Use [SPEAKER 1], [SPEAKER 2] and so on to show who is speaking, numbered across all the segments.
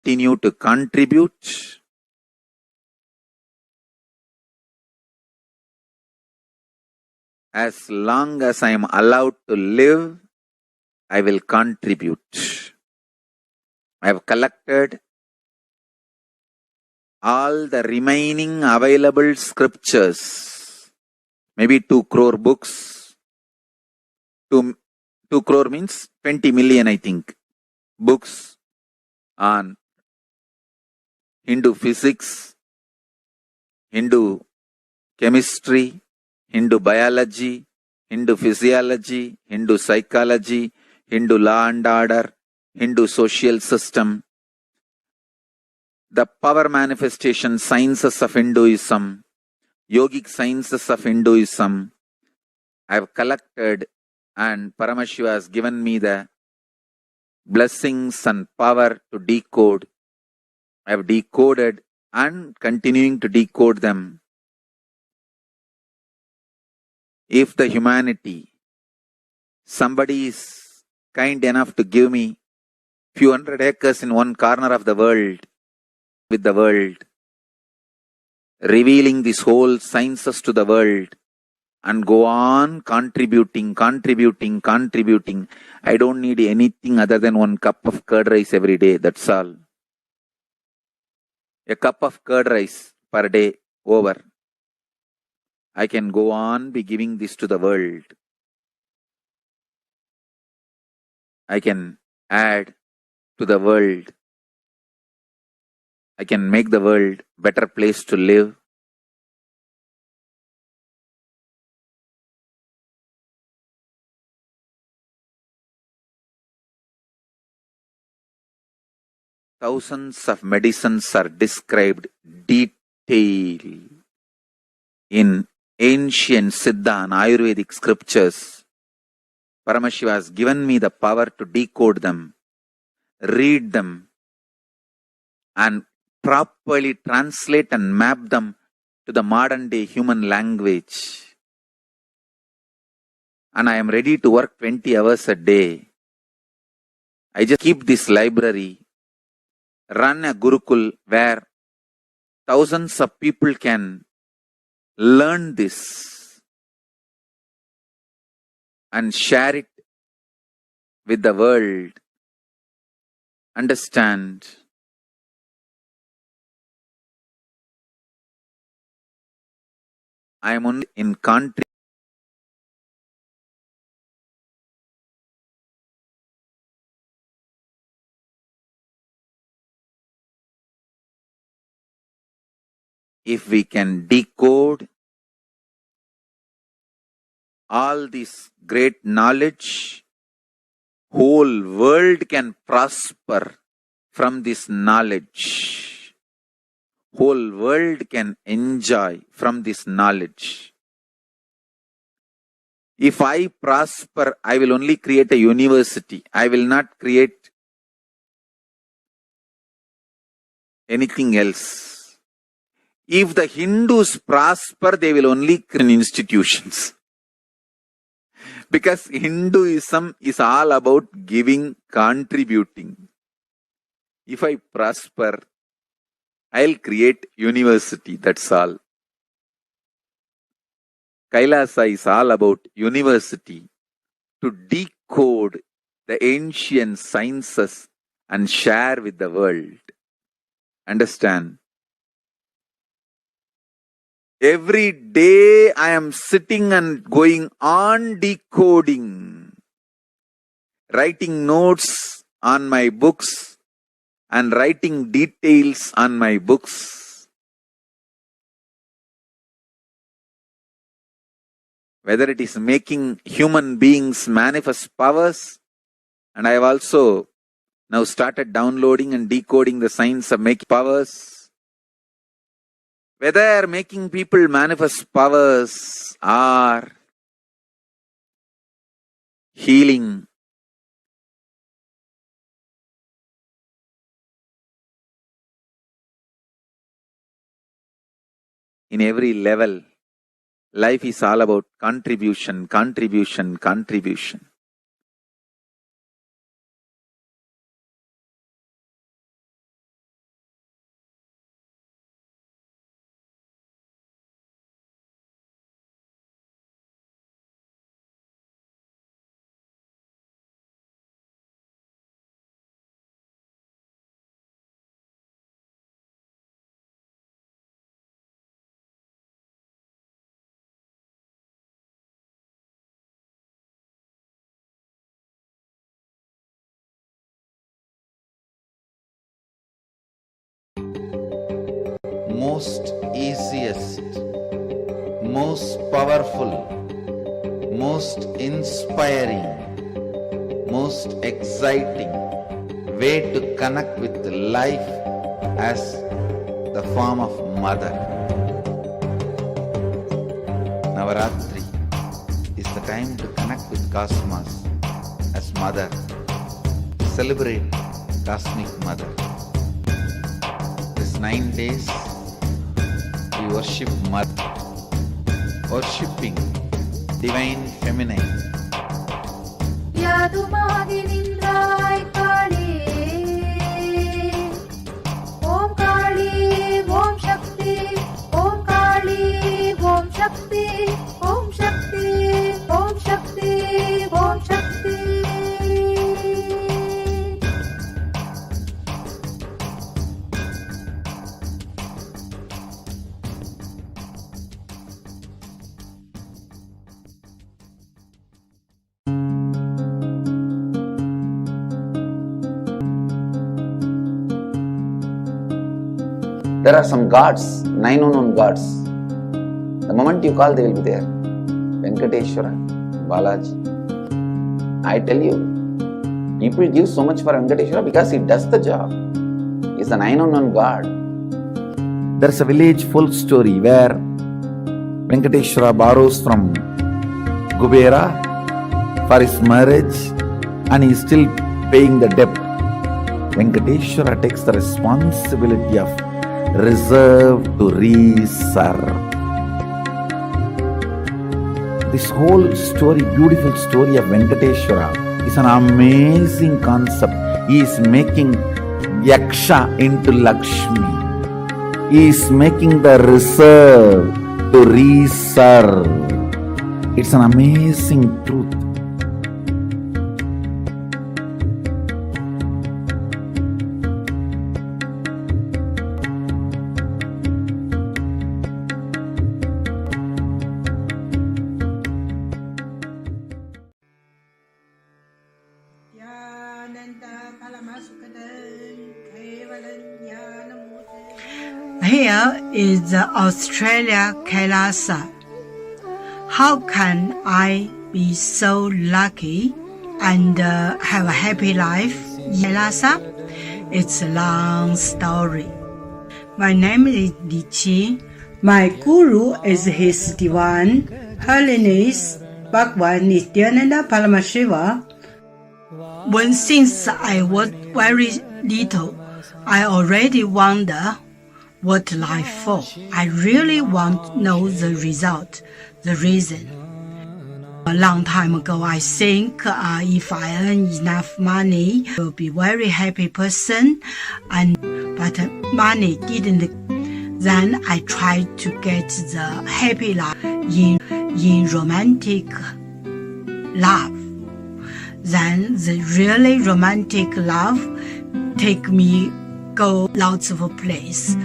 [SPEAKER 1] continue to contribute. As long as I am allowed to live, I will contribute. I have collected all the remaining available scriptures, maybe 2 crore books. 2 crore means 20 million, I think, books on Hindu physics, Hindu chemistry, Hindu biology, Hindu physiology, Hindu psychology, Hindu law and order, Hindu social system, the power manifestation sciences of Hinduism, yogic sciences of Hinduism. I have collected, and Paramashiva has given me the blessings and power to decode. I have decoded and continuing to decode them. If the humanity, somebody is kind enough to give me few hundred acres in one corner of the world, with the world, revealing this whole sciences to the world, and go on contributing. I don't need anything other than 1 cup of curd rice every day, that's all. A cup of curd rice per day, over. I can go on be giving this to the world. I can add to the world. I can make the world a better place to live. Thousands of medicines are described detail in ancient Siddha and Ayurvedic scriptures. Paramashiva has given me the power to decode them, read them, and properly translate and map them to the modern day human language. And I am ready to work 20 hours a day. I just keep this library, run a Gurukul where thousands of people can learn this and share it with the world. Understand? I am only in country. If we can decode all this great knowledge, whole world can prosper from this knowledge. Whole world can enjoy from this knowledge. If I prosper, I will only create a university. I will not create anything else. If the Hindus prosper, they will only create institutions. Because Hinduism is all about giving, contributing. If I prosper, I'll create university, that's all. Kailasa is all about university, to decode the ancient sciences and share with the world. Understand? Every day I am sitting and going on decoding, writing notes on my books and writing details on my books. Whether it is making human beings manifest powers, and I have also now started downloading and decoding the science of making powers. Whether making people manifest powers or healing, in every level, life is all about contribution. most easiest, most powerful, most inspiring, most exciting way to connect with life as the form of mother. Navaratri is the time to connect with Cosmos as mother. Celebrate Cosmic Mother. These 9 days we worship Mother, worshipping Divine Feminine. There are some gods, 9 unknown gods. The moment you call, they will be there. Venkateshwara, Balaji. I tell you, people give so much for Venkateshwara because he does the job. He is the 9 unknown god. There is a village folk story where Venkateshwara borrows from Kubera for his marriage and he is still paying the debt. Venkateshwara takes the responsibility of reserve to reserve. This whole story, beautiful story of Venkateshwara is an amazing concept. He is making Yaksha into Lakshmi. He is making the reserve to reserve. It's an amazing truth.
[SPEAKER 2] Here is Australia, Kailasa. How can I be so lucky and have a happy life in Kailasa? It's a long story. My name is Li Qi. My guru is His Divine Holiness Bhagwan Nithyananda Paramashivam. Since I was very little, I already wonder what life for. I really want to know the result, the reason. A long time ago, I think if I earn enough money, I will be a very happy person. But money didn't. Then I tried to get the happy life in romantic love. Then the really romantic love take me go lots of places.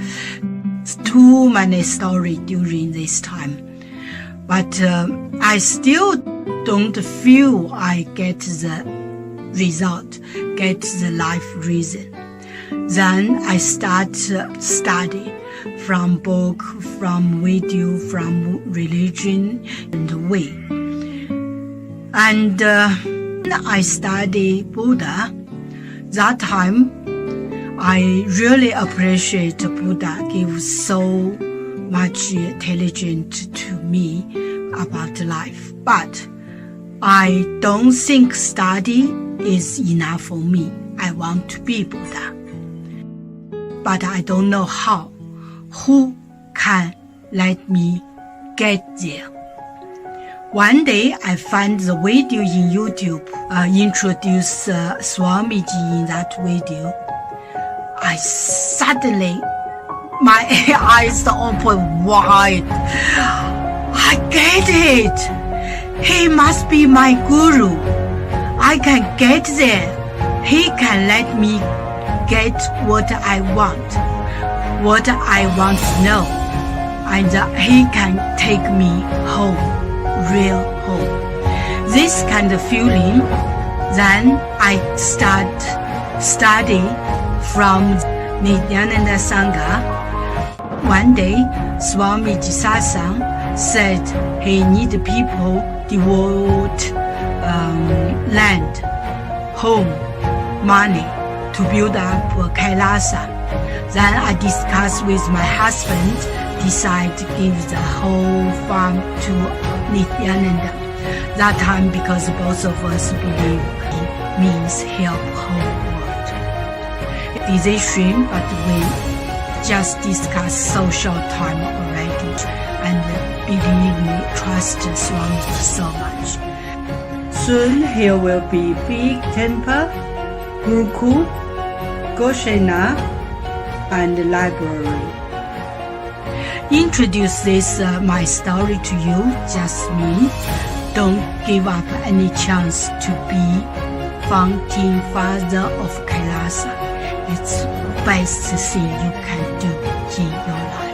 [SPEAKER 2] Too many stories during this time. But I still don't feel I get the result, get the life reason. Then I start study from book, from video, from religion and way. And I study Buddha. That time, I really appreciate Buddha gives so much intelligence to me about life. But I don't think study is enough for me. I want to be Buddha. But I don't know how. Who can let me get there? One day I found the video in YouTube, introduce Swamiji in that video. I suddenly, my eyes open wide. I get it. He must be my guru. I can get there. He can let me get what I want to know. And he can take me home, real home. This kind of feeling, then I start studying from Nithyananda Sangha. one day, Swami Jisasang said he needed people devote land, home, money to build up Kailasa. Then I discussed with my husband, decided to give the whole farm to Nithyananda. That time, because both of us believe it means help whole world. Decision, but we just discussed so short time already, and believe me, trust Swami so much. Soon here will be big temple, Gurukul, Goshena, and library. Introduce this my story to you just mean don't give up any chance to be founding father of Kailasa. It's the best thing you can do in your life.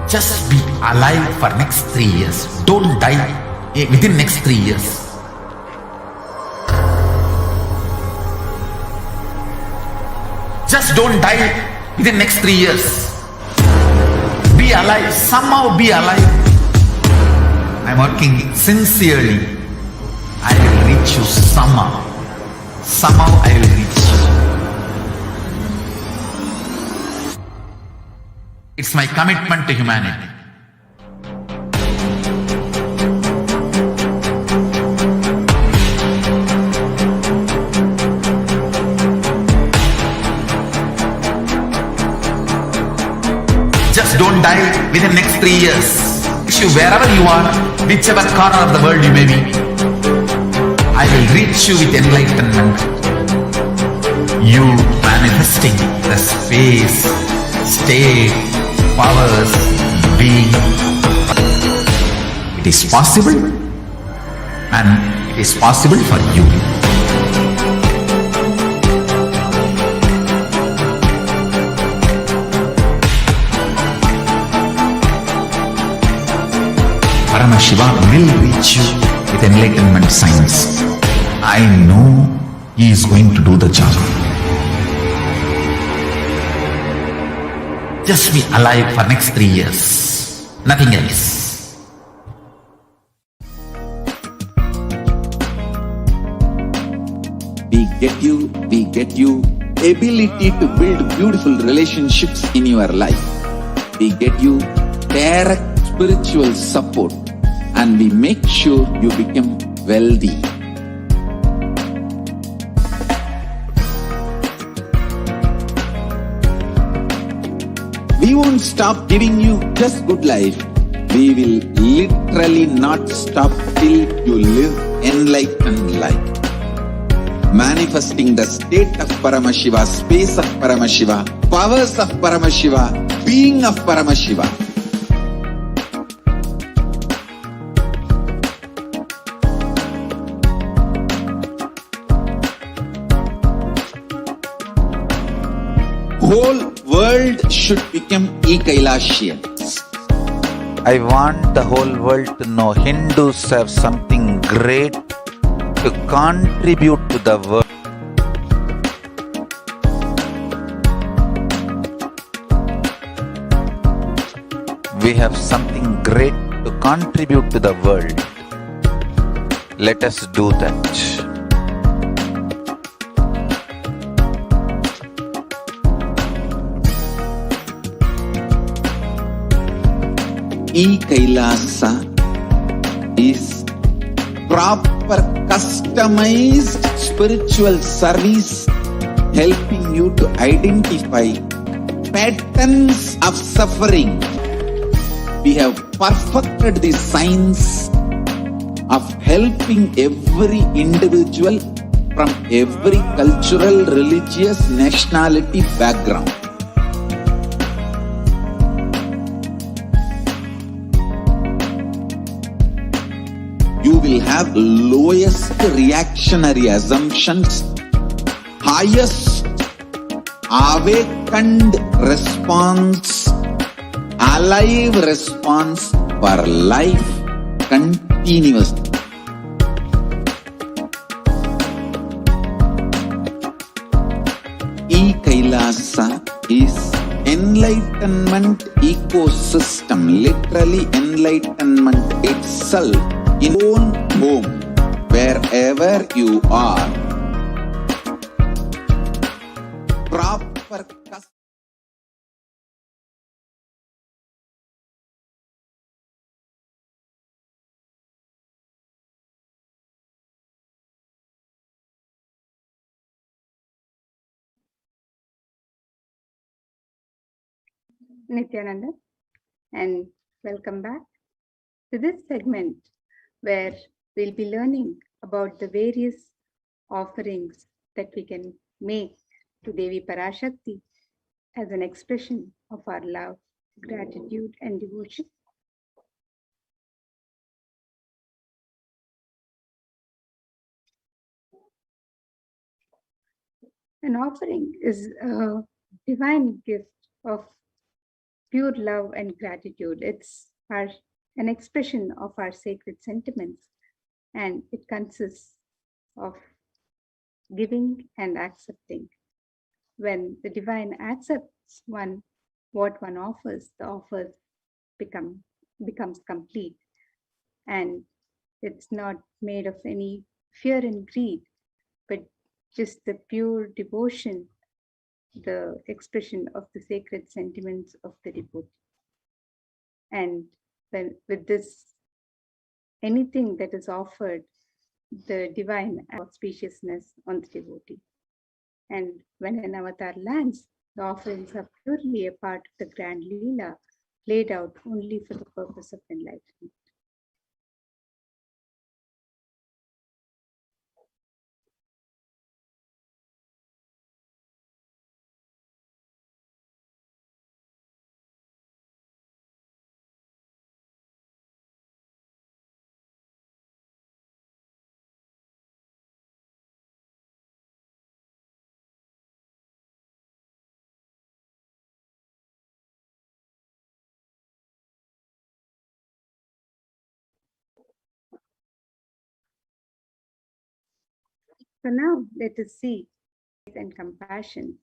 [SPEAKER 3] Just be alive for next 3 years. Don't die within next 3 years. Just don't die within next 3 years. Be alive. Somehow be alive. I'm working sincerely. I will reach you somehow. Somehow I will reach you. It's my commitment to humanity. Just don't die within next 3 years. Wish you wherever you are, whichever corner of the world you may be, I will reach you with enlightenment. You manifesting the space, state, powers, being. It is possible, and it is possible for you. Paramashiva will reach you with enlightenment science. I know he is going to do the job. Just be alive for next 3 years. Nothing else.
[SPEAKER 1] We get you ability to build beautiful relationships in your life. We get you direct spiritual support, and we make sure you become wealthy. We won't stop giving you just good life. We will literally not stop till you live enlightened life. Manifesting the state of Paramashiva, space of Paramashiva, powers of Paramashiva, being of Paramashiva. Whole world should become Kailasians. I want the whole world to know Hindus have something great to contribute to the world. We have something great to contribute to the world. Let us do that. Kailasa is proper customized spiritual service helping you to identify patterns of suffering. We have perfected the science of helping every individual from every cultural, religious, nationality background have lowest reactionary assumptions, highest awakened response, alive response for life continuous. Kailasa is enlightenment ecosystem, literally enlightenment itself in own home, wherever you are. Proper
[SPEAKER 4] Nithyananda, and welcome back to this segment where we'll be learning about the various offerings that we can make to Devi Parashakti as an expression of our love, gratitude, and devotion. An offering is a divine gift of pure love and gratitude. It's an expression of our sacred sentiments, and it consists of giving and accepting. When the divine accepts what one offers, the offer becomes complete, and it's not made of any fear and greed, but just the pure devotion, the expression of the sacred sentiments of the devotee. And then with this, anything that is offered, the divine auspiciousness on the devotee. And when an avatar lands, the offerings are purely a part of the grand Leela, played out only for the purpose of enlightenment. So now let us see and compassion.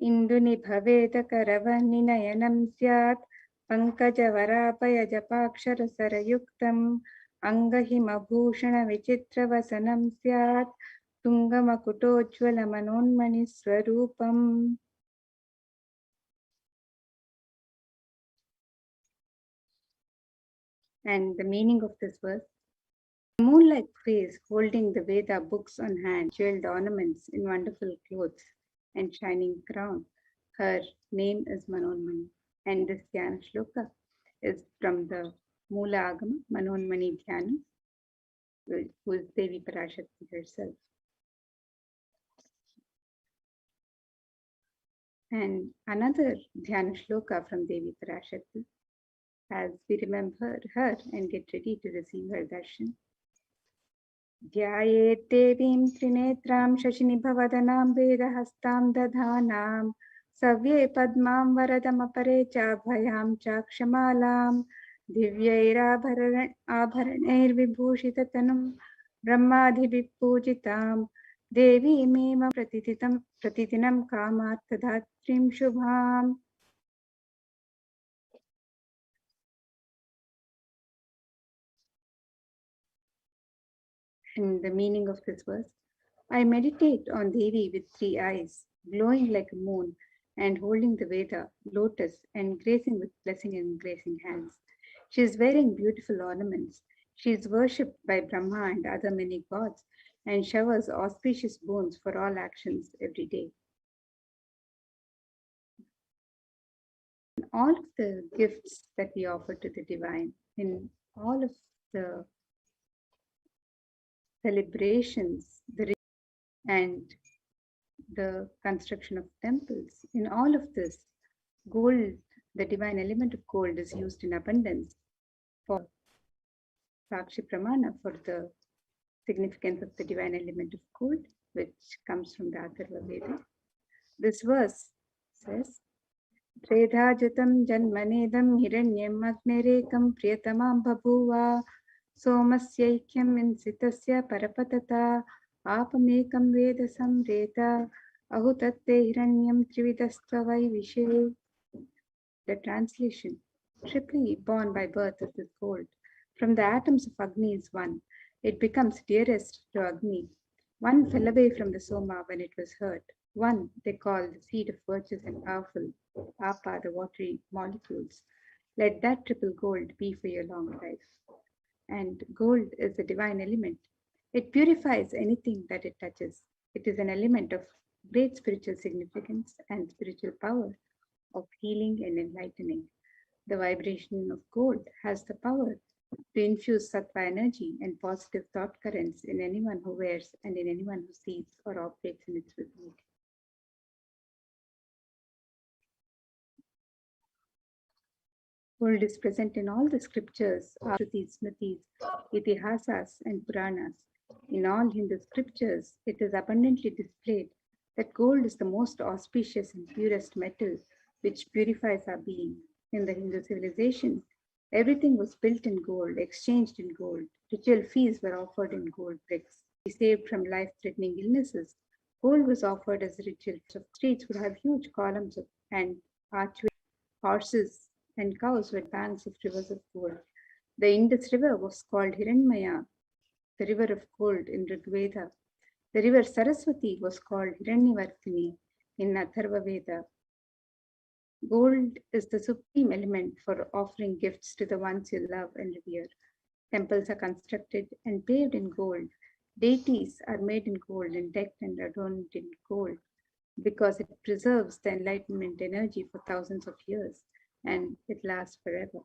[SPEAKER 4] Induni bhaveta karavani nayanam syat pankaja varapaya japakshara sarayuktam angahima bhushana vichitra vasanam syat tungamakutojvala manonmani swarupam. And the meaning of this verse: a moon-like face holding the Veda books on hand, jeweled ornaments in wonderful clothes and shining crown. Her name is Manonmani. And this Dhyana Shloka is from the Mula Agama, Manonmani Dhyana, who is Devi Parashakti herself. And another Dhyana Shloka from Devi Parashakti, as we remember her and get ready to receive her darshan. ध्यायेत् देवीं त्रिनेत्रां शशिनिभवदनां वेदहस्तां दधानां सव्ये पद्मां वरदमपरे चाभयां चाक्षमालां दिव्यैराभरणैर्विभूषिततनुं ब्रह्मादिभिः पूजितां देवीमेव प्रतिदिनं कामार्थदात्रीं शुभाम्. And the meaning of this verse: I meditate on Devi with 3 eyes, glowing like a moon, and holding the Veda, lotus, and gracing with blessing and gracing hands. She is wearing beautiful ornaments. She is worshipped by Brahma and other many gods, and showers auspicious boons for all actions every day. All of the gifts that we offer to the divine, in all of the celebrations, and the construction of temples, in all of this, gold, the divine element of gold, is used in abundance. for Sakshi Pramana for the significance of the divine element of gold, which comes from the Atharva Veda. This verse says, Tredhajutam janmanedam hiranyam agnerekam priyatamam bhabuva somasyaikyam insitasya parapatata apamekam veda samreta ahutatte hiranyam trividastvavai vishe. The translation, triply born by birth of this gold. From the atoms of Agni is one. It becomes dearest to Agni. One fell away from the Soma when it was hurt. One they call the seed of virtues and powerful, Apa, the watery molecules. Let that triple gold be for your long life. And gold is the divine element. It purifies anything that it touches. It is an element of great spiritual significance and spiritual power, of healing and enlightening. The vibration of gold has the power to infuse sattva energy and positive thought currents in anyone who wears and in anyone who sees or operates in its vicinity. Gold is present in all the scriptures, Shrutis, Smritis, Itihasas, and Puranas. In all Hindu scriptures, it is abundantly displayed that gold is the most auspicious and purest metal which purifies our being. In the Hindu civilization, everything was built in gold, exchanged in gold. Ritual feasts were offered in gold bricks. To be saved from life-threatening illnesses, gold was offered as a ritual. The streets would have huge columns and archways. Horses and cows were banks of rivers of gold. The Indus River was called Hiranmaya, the river of gold in Rig Veda. The river Saraswati was called Hiranyavartini in Atharva Veda. Gold is the supreme element for offering gifts to the ones you love and revere. Temples are constructed and paved in gold. Deities are made in gold and decked and adorned in gold because it preserves the enlightenment energy for thousands of years and it lasts forever.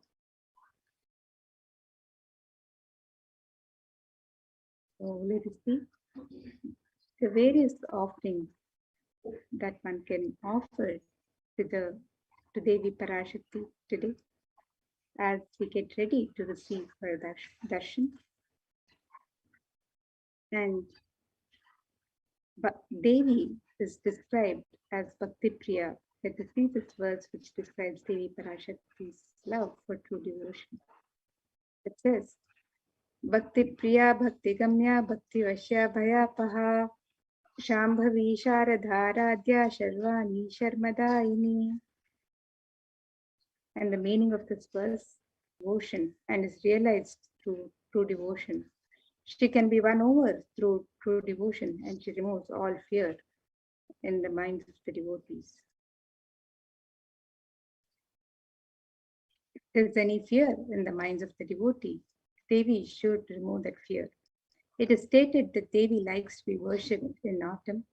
[SPEAKER 4] So let us see the various offerings that one can offer to Devi Parashakti today as we get ready to receive her darshan. And Devi is described as Bhakti Priya. Let us see this verse which describes Devi Parashakti's love for true devotion. It says, Bhakti Priya Bhakti Gamya Bhakti Vashya Bhayapaha Shambhavi Sharadharadhya Sharvani Sharmadaini. And the meaning of this verse, devotion, and is realized through true devotion. She can be won over through true devotion, and she removes all fear in the minds of the devotees. If there is any fear in the minds of the devotee, Devi should remove that fear. It is stated that Devi likes to be worshipped in autumn.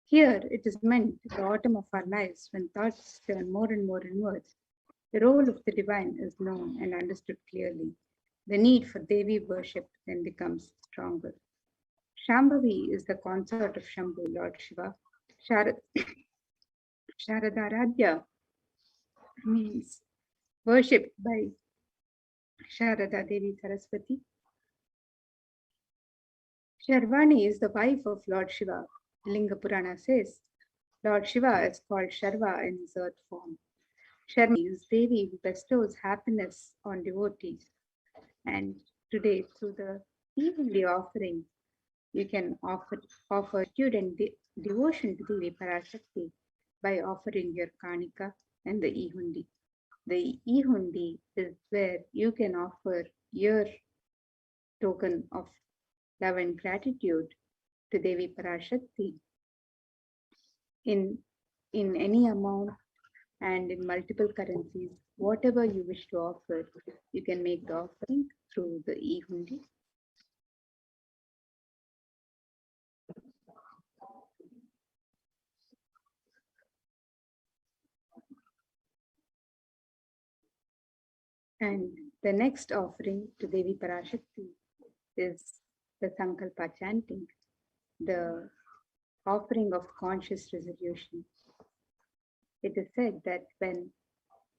[SPEAKER 4] Here it is meant the autumn of our lives when thoughts turn more and more inwards. The role of the divine is known and understood clearly. The need for Devi worship then becomes stronger. Shambhavi is the consort of Shambhu, Lord Shiva. Sharadaradhya means worshipped by Sharada Devi Saraswati. Sharvani is the wife of Lord Shiva. Linga Purana says Lord Shiva is called Sharva in his earth form. Sharvani is Devi who bestows happiness on devotees. And today, through the evenly offering, you can offer student devotion to Devi Parashakti by offering your kanika and the ihundi. The ihundi is where you can offer your token of love and gratitude to Devi Parashakti in any amount and in multiple currencies. Whatever you wish to offer, you can make the offering through the ihundi. And the next offering to Devi Parashakti is the Sankalpa chanting, the offering of conscious resolution. It is said that when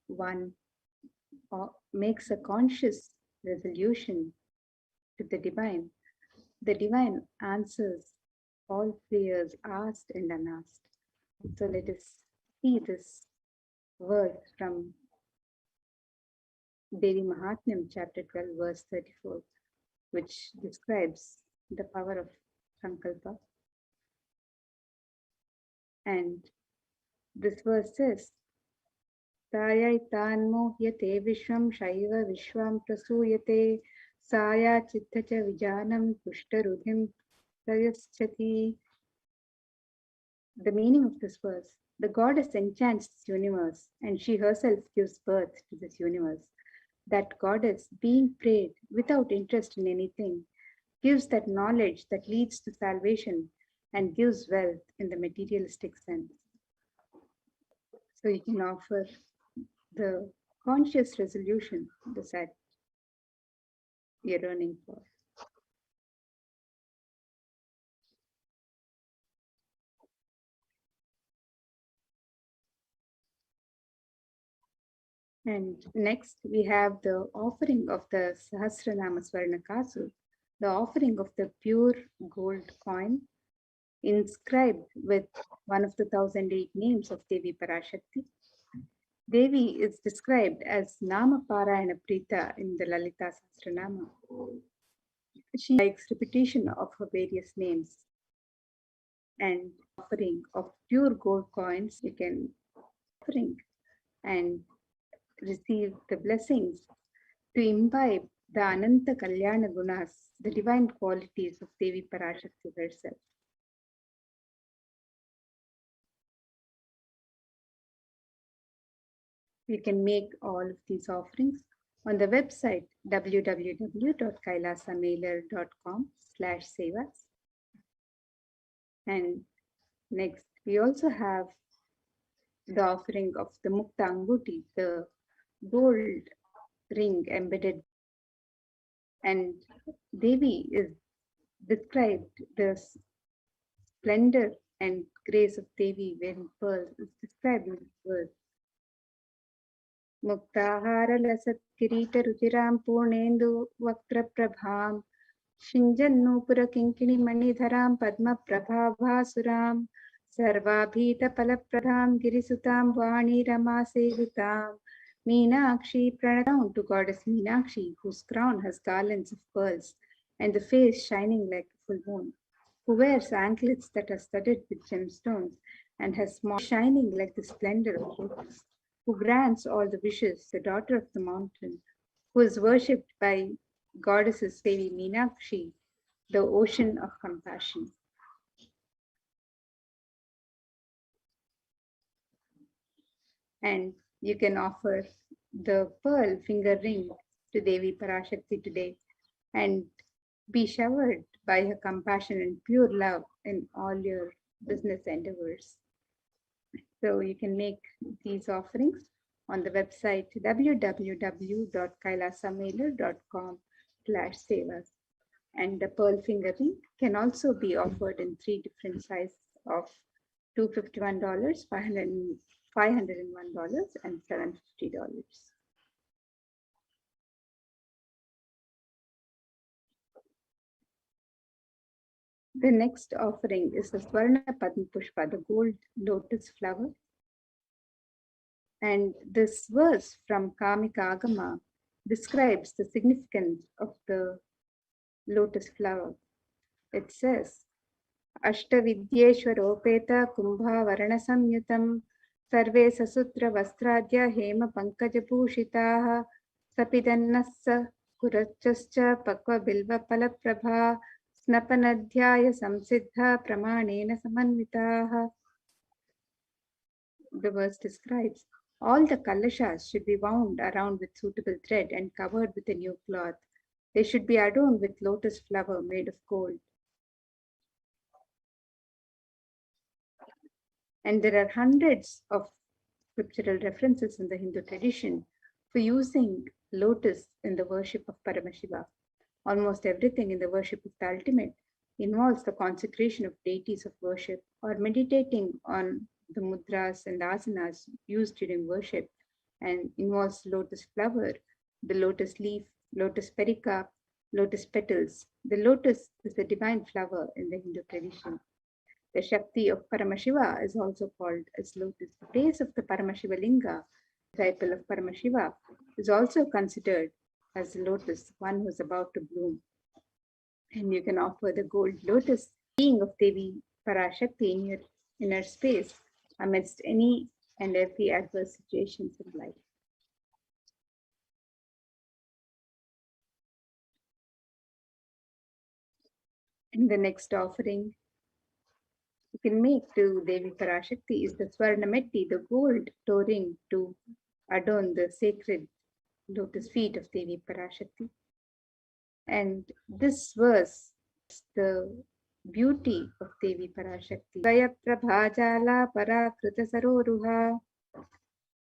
[SPEAKER 4] one makes a conscious resolution to the divine answers all prayers asked and unasked. So let us see this word from Devi Mahatmyam, chapter 12, verse 34, which describes the power of Sankalpa. And this verse says, Sayai tanmohyate vishwam shaiva vishwam prasuyate saya chittacha vijanam pushtarudhim prayaschati. The meaning of this verse: the goddess enchants this universe, and she herself gives birth to this universe. That goddess, being prayed without interest in anything, gives that knowledge that leads to salvation and gives wealth in the materialistic sense. So you can offer the conscious resolution that you're yearning for. And next, we have the offering of the Sahasranama Swarnakasu, the offering of the pure gold coin inscribed with one of the 1008 names of Devi Parashakti. Devi is described as Nama Parayana Prita in the Lalita Sahasranama. She likes repetition of her various names. And offering of pure gold coins, you can offering and receive the blessings to imbibe the Ananta Kalyana Gunas, the divine qualities of Devi Parashakti herself. You can make all of these offerings on the website www.kailasamailer.com/sevas. And next, we also have the offering of the Mukta Anguti, the gold ring embedded. And Devi is described, the splendor and grace of Devi wearing pearls is described in this verse. Muktahara lasat kirita ruchiram purnendu vaktra prabham shinjannupura kinkini manidharam padma prabhabhasuram sarvabhita palapradham girisutam vani rama sevitam Meenakshi pranam to goddess Meenakshi, whose crown has garlands of pearls and the face shining like a full moon, who wears anklets that are studded with gemstones and has small shining like the splendor of lotus, who grants all the wishes, the daughter of the mountain, who is worshipped by goddesses Devi Meenakshi, the ocean of compassion. And you can offer the pearl finger ring to Devi Parashakti today and be showered by her compassion and pure love in all your business endeavors. So you can make these offerings on the website www.kailasamailer.com/sevas. And the pearl finger ring can also be offered in 3 different sizes of $251, $501, and $750. The next offering is the Swarna Padma Pushpa, the gold lotus flower. And this verse from Kamika Agama describes the significance of the lotus flower. It says, Ashtavidyeshwaropeta kumbha varana samyutam sarve sasutra vastradya hema pankaja pushitaha sapidannassa kurachascha pakva bilva palaprabha snapanadhyaya samsiddha pramanena samanvitaha. The verse describes all the kalashas should be wound around with suitable thread and covered with a new cloth. They should be adorned with lotus flower made of gold. And there are hundreds of scriptural references in the Hindu tradition for using lotus in the worship of Paramashiva. Almost everything in the worship of the ultimate involves the consecration of deities of worship or meditating on the mudras and asanas used during worship, and involves lotus flower, the lotus leaf lotus pericarp, lotus petals. The lotus is the divine flower in the Hindu tradition. The Shakti of Paramashiva is also called as lotus. The base of the Paramashiva Linga, disciple of Paramashiva, is also considered as lotus, one who is about to bloom. And you can offer the gold lotus, being of Devi Parashakti in your inner space amidst any and every adverse situations in life. And the next offering you can make to Devi Parashakti is the Swarnametti, the gold toe ring to adorn the sacred lotus feet of Devi Parashakti. And this verse is the beauty of Devi Parashakti. Vaya Prabhajala Parakrita Saroruha.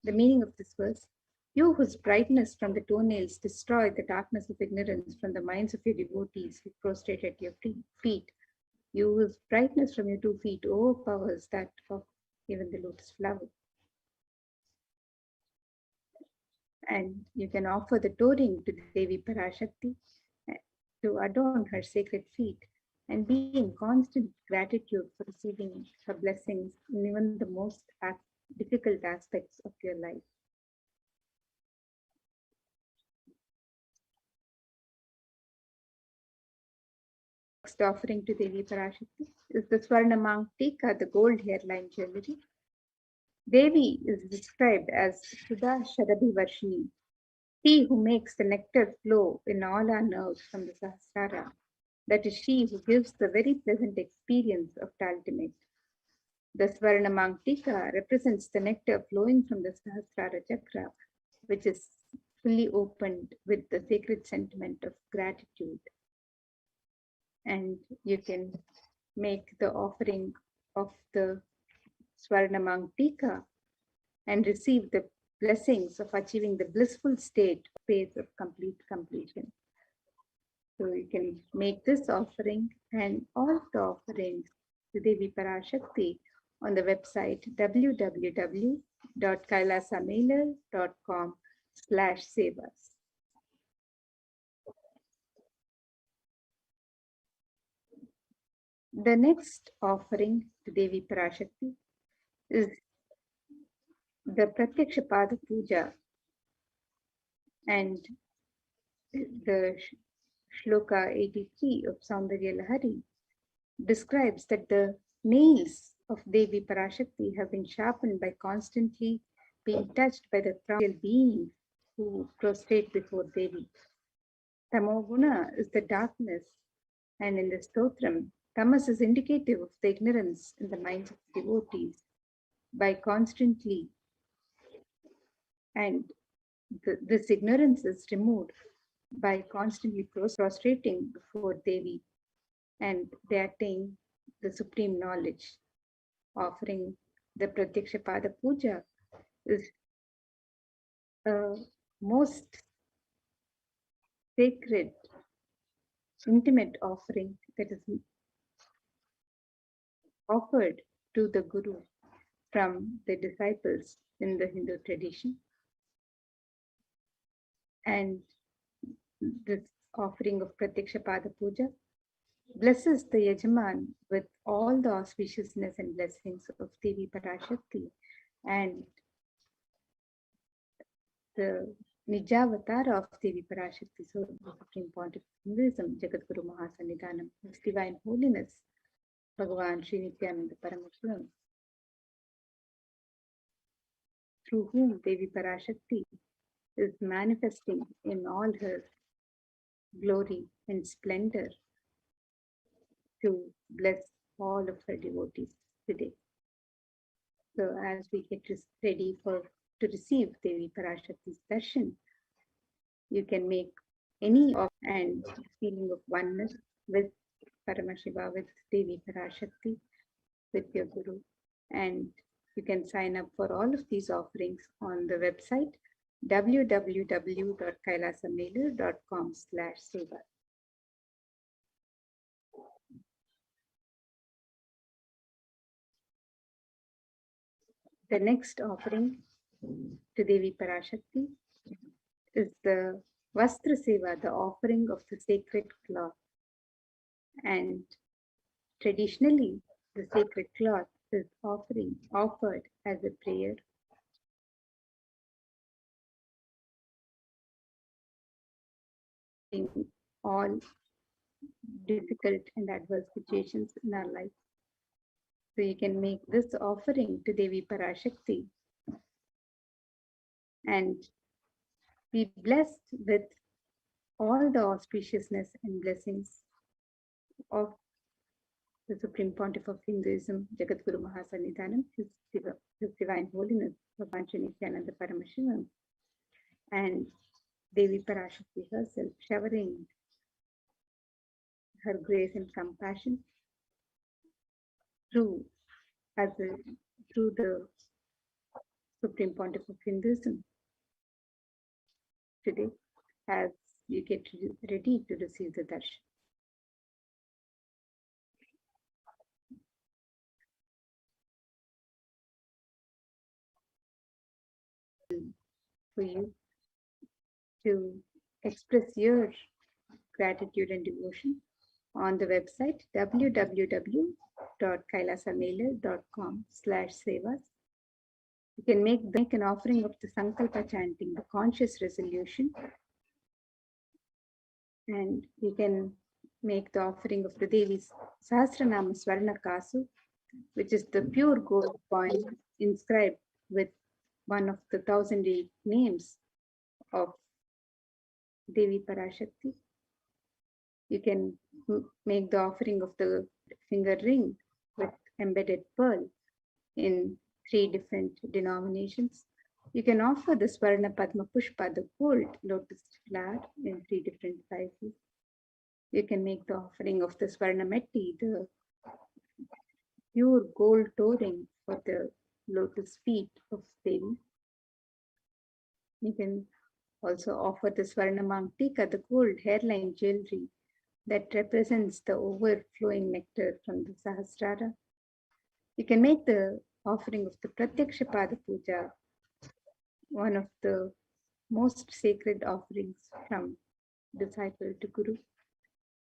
[SPEAKER 4] The meaning of this verse: you whose brightness from the toenails destroy the darkness of ignorance from the minds of your devotees who prostrate at your feet. You whose brightness from your 2 feet overpowers that of even the lotus flower. And you can offer the toe ring to Devi Parashakti to adorn her sacred feet and be in constant gratitude for receiving her blessings in even the most difficult aspects of your life. Next offering to Devi Parashakti is the Swarna Tika, the gold hairline jewelry. Devi is described as Sudha Shadabhivarshini, she who makes the nectar flow in all our nerves from the Sahasrara. That is she who gives the very pleasant experience of the ultimate. The Swarna Tika represents the nectar flowing from the Sahasrara Chakra, which is fully opened with the sacred sentiment of gratitude. And you can make the offering of the Swarna Tika and receive the blessings of achieving the blissful state of complete completion. So you can make this offering and all the offerings to Devi Parashakti on the website www.kailasamailer.com/sevas. The next offering to Devi Parashakti is the Pratyaksha Pada Puja, and the Shloka 83 of Saundarya Lahari describes that the nails of Devi Parashakti have been sharpened by constantly being touched by the primordial beings who prostrate before Devi. Tamoguna is the darkness, and in the stotram, tamas is indicative of the ignorance in the minds of devotees. By constantly, and this ignorance is removed by constantly prostrating before Devi, and they attain the supreme knowledge. Offering the Pratyaksha Pada Puja is a most sacred, intimate offering that is offered to the Guru from the disciples in the Hindu tradition. And this offering of Pratyaksha Pada Puja blesses the Yajaman with all the auspiciousness and blessings of Devi Parashakti and the Nijavatara of Devi Parashakti, so the Supreme Pontiff of Hinduism, Jagadguru Mahasannidhanam, His Divine Holiness, Bhagavan Sri Nithyananda Paramashivam, through whom Devi Parashakti is manifesting in all her glory and splendor to bless all of her devotees today. So as we get ready to receive Devi Parashakti's darshan, you can make any of and feeling of oneness with Paramashiva, with Devi Parashakti, with your Guru. And you can sign up for all of these offerings on the website www.kailasamailer.com/seva. The next offering to Devi Parashakti is the Vastra Seva, the offering of the sacred cloth. And traditionally, the sacred cloth is offered as a prayer. In all difficult and adverse situations in our life. So you can make this offering to Devi Parashakti and be blessed with all the auspiciousness and blessings of the Supreme Pontiff of Hinduism, Jagadguru Mahasannidhanam, His Divine Holiness, Bhagavan Sri Nithyananda Paramashivam, and Devi Parashakti herself, showering her grace and compassion through the Supreme Pontiff of Hinduism today, as you get ready to receive the darshan. For you to express your gratitude and devotion on the website www.kailasamailer.com/sevas. You can make an offering of the Sankalpa chanting, the conscious resolution, and you can make the offering of the Devi's Sahasranama Swarna Kasu, which is the pure gold coin inscribed with one of the 1,008 names of Devi Parashakti. You can make the offering of the finger ring with embedded pearl in 3 different denominations. You can offer the Swarna Padma Pushpa, the gold lotus flower, in 3 different sizes. You can make the offering of the Swarna Metti, the pure gold touring for the lotus feet of Devi. You can also offer the Swarna Mangtika, the gold hairline jewelry that represents the overflowing nectar from the Sahasrara. You can make the offering of the Pratyaksha Pada Puja, one of the most sacred offerings from disciple to Guru.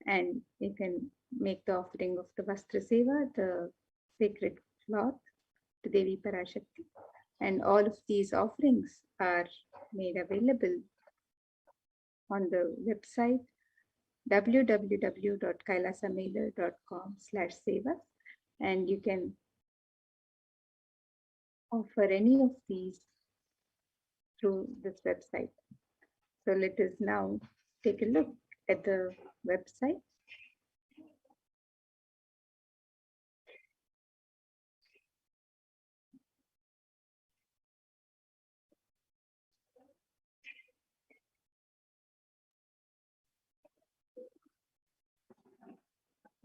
[SPEAKER 4] And you can make the offering of the Vastra Seva, the sacred cloth, to Devi Parashakti. And all of these offerings are made available on the website www.kailasamailer.com/seva, and you can offer any of these through this website. So let us now take a look at the website.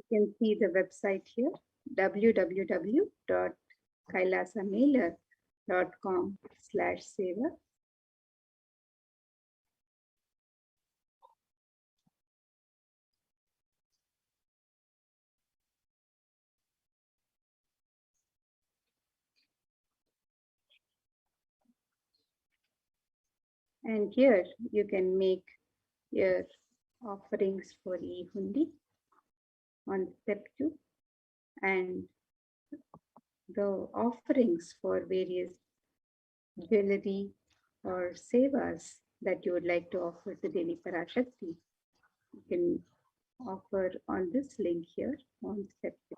[SPEAKER 4] You can see the website here, www.kailasamailer.com/seva. And here you can make your offerings for e-hundi on step 2, and the offerings for various jewelry or sevas that you would like to offer to Devi Parashakti. You can offer on this link here on step 2.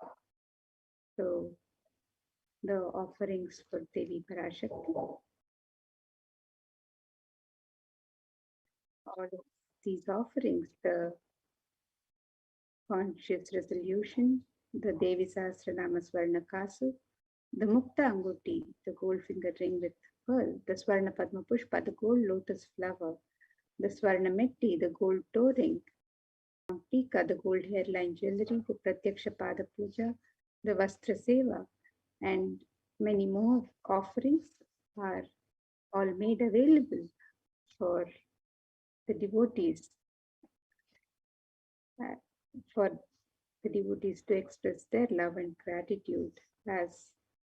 [SPEAKER 4] So the offerings for Devi Parashakti. All of these offerings, the conscious resolution, the Devi Sahasranama Swarna Kasu, the Mukta Anguti, the gold finger ring with pearl, the Swarna Padma Pushpa, the gold lotus flower, the Swarna Metti, the gold toe ring, Tika, the gold hairline jewelry, the Pratyaksha Pada Puja, the Vastra Seva, and many more offerings are all made available for the devotees, to express their love and gratitude as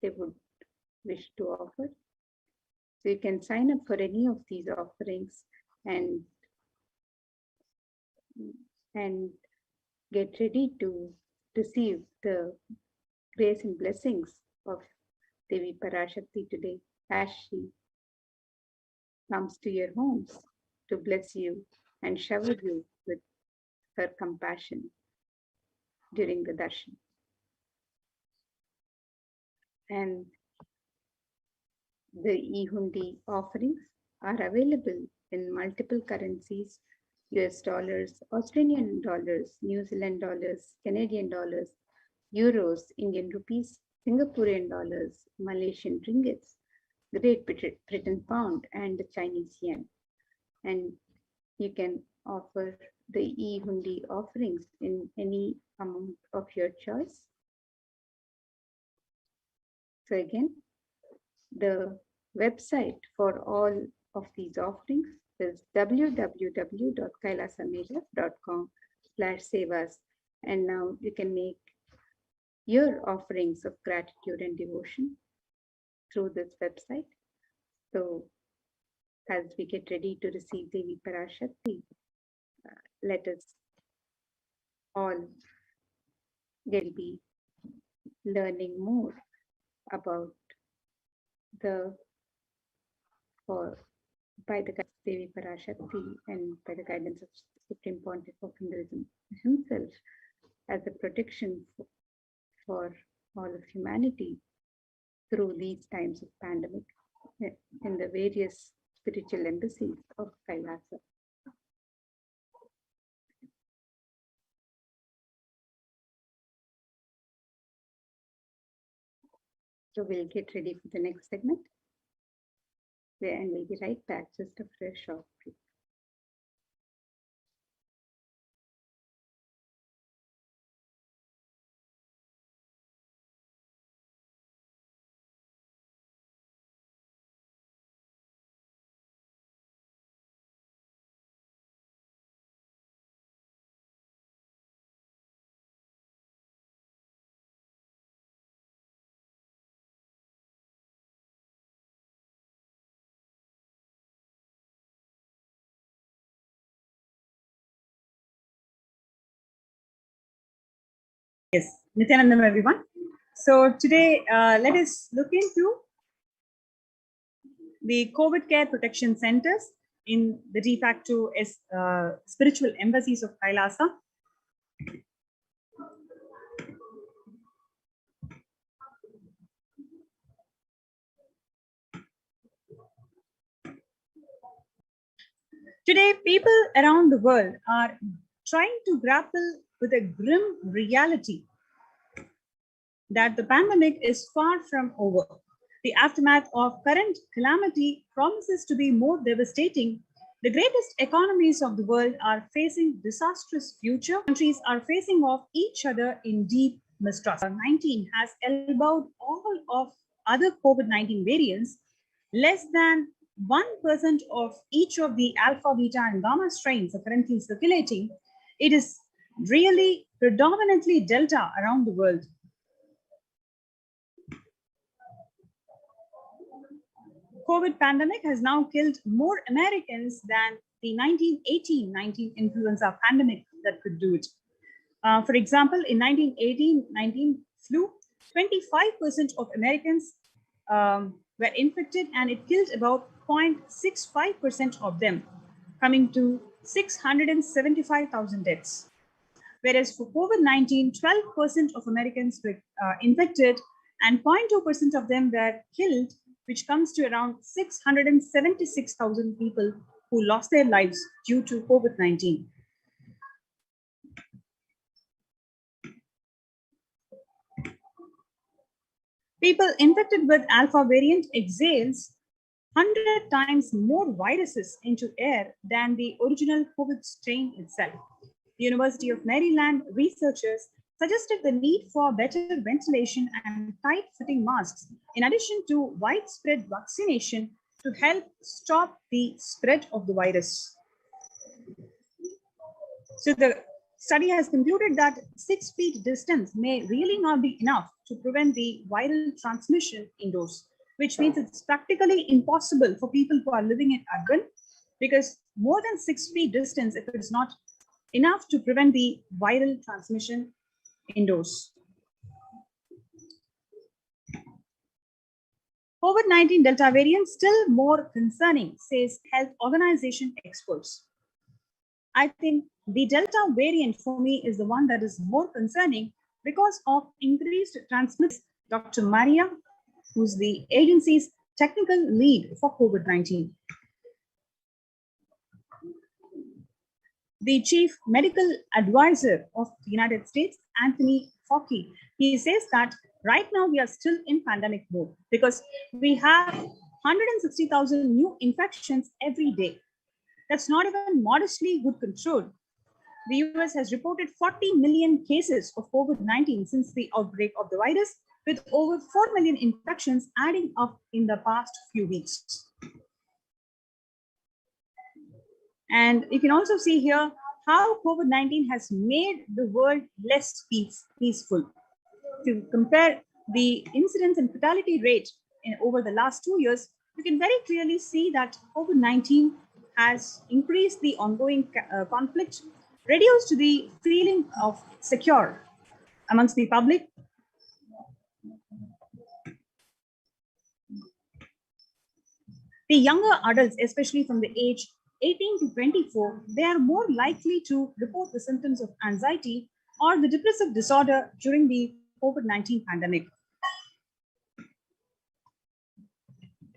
[SPEAKER 4] they would wish to offer. So you can sign up for any of these offerings and and get ready to receive the grace and blessings of Devi Parashakti today as she comes to your homes to bless you and shower you with her compassion during the darshan. And the e-hundi offerings are available in multiple currencies: US dollars, Australian dollars, New Zealand dollars, Canadian dollars, euros, Indian rupees, Singaporean dollars, Malaysian ringgits, Great Britain pound, and the Chinese yen. And you can offer the e-hundi offerings in any amount of your choice. So again, the website for all of these offerings is www.kailasamedha.com/sevas. And now you can make your offerings of gratitude and devotion through this website. So as we get ready to receive Devi Parashakti, let us all be learning more about by the guidance of Devi Parashakti and by the guidance of Supreme Pontiff of Hinduism himself as a protection for all of humanity through these times of pandemic in the various spiritual embassies of Kailasa. So we'll get ready for the next segment, and we'll be right back just after a short break.
[SPEAKER 5] Yes, Nithyanandam, everyone. So today, let us look into the COVID care protection centers in the de facto spiritual embassies of Kailasa. Today, people around the world are trying to grapple with a grim reality that the pandemic is far from over. The aftermath of current calamity promises to be more devastating. The greatest economies of the world are facing disastrous future. Countries are facing off each other in deep mistrust. 19 has elbowed all of other COVID-19 variants. Less than 1% of each of the alpha, beta, and gamma strains are currently circulating. It is really predominantly Delta around the world. COVID pandemic has now killed more Americans than the 1918-19 influenza pandemic that could do it. For example, in 1918-19 flu, 25% of Americans were infected, and it killed about 0.65% of them, coming to 675,000 deaths. Whereas for COVID-19, 12% of Americans were infected and 0.2% of them were killed, which comes to around 676,000 people who lost their lives due to COVID-19. People infected with alpha variant exhales 100 times more viruses into air than the original COVID strain itself. The University of Maryland researchers suggested the need for better ventilation and tight-fitting masks, in addition to widespread vaccination to help stop the spread of the virus. So the study has concluded that 6 feet distance may really not be enough to prevent the viral transmission indoors, which means it's practically impossible for people who are living in urban, because more than 6 feet distance, if it's not enough to prevent the viral transmission indoors. COVID-19 Delta variant still more concerning, says health organization experts. I think the Delta variant for me is the one that is more concerning because of increased transmission. Dr. Maria, who's the agency's technical lead for COVID-19. The chief medical advisor of the United States, Anthony Fauci, he says that right now we are still in pandemic mode because we have 160,000 new infections every day. That's not even modestly good control. The US has reported 40 million cases of COVID-19 since the outbreak of the virus, with over 4 million infections adding up in the past few weeks. And you can also see here how COVID-19 has made the world less peaceful. If you compare the incidence and fatality rate over the last 2 years, you can very clearly see that COVID-19 has increased the ongoing conflict, reduced the feeling of secure amongst the public. The younger adults, especially from the age 18 to 24, they are more likely to report the symptoms of anxiety or the depressive disorder during the COVID-19 pandemic.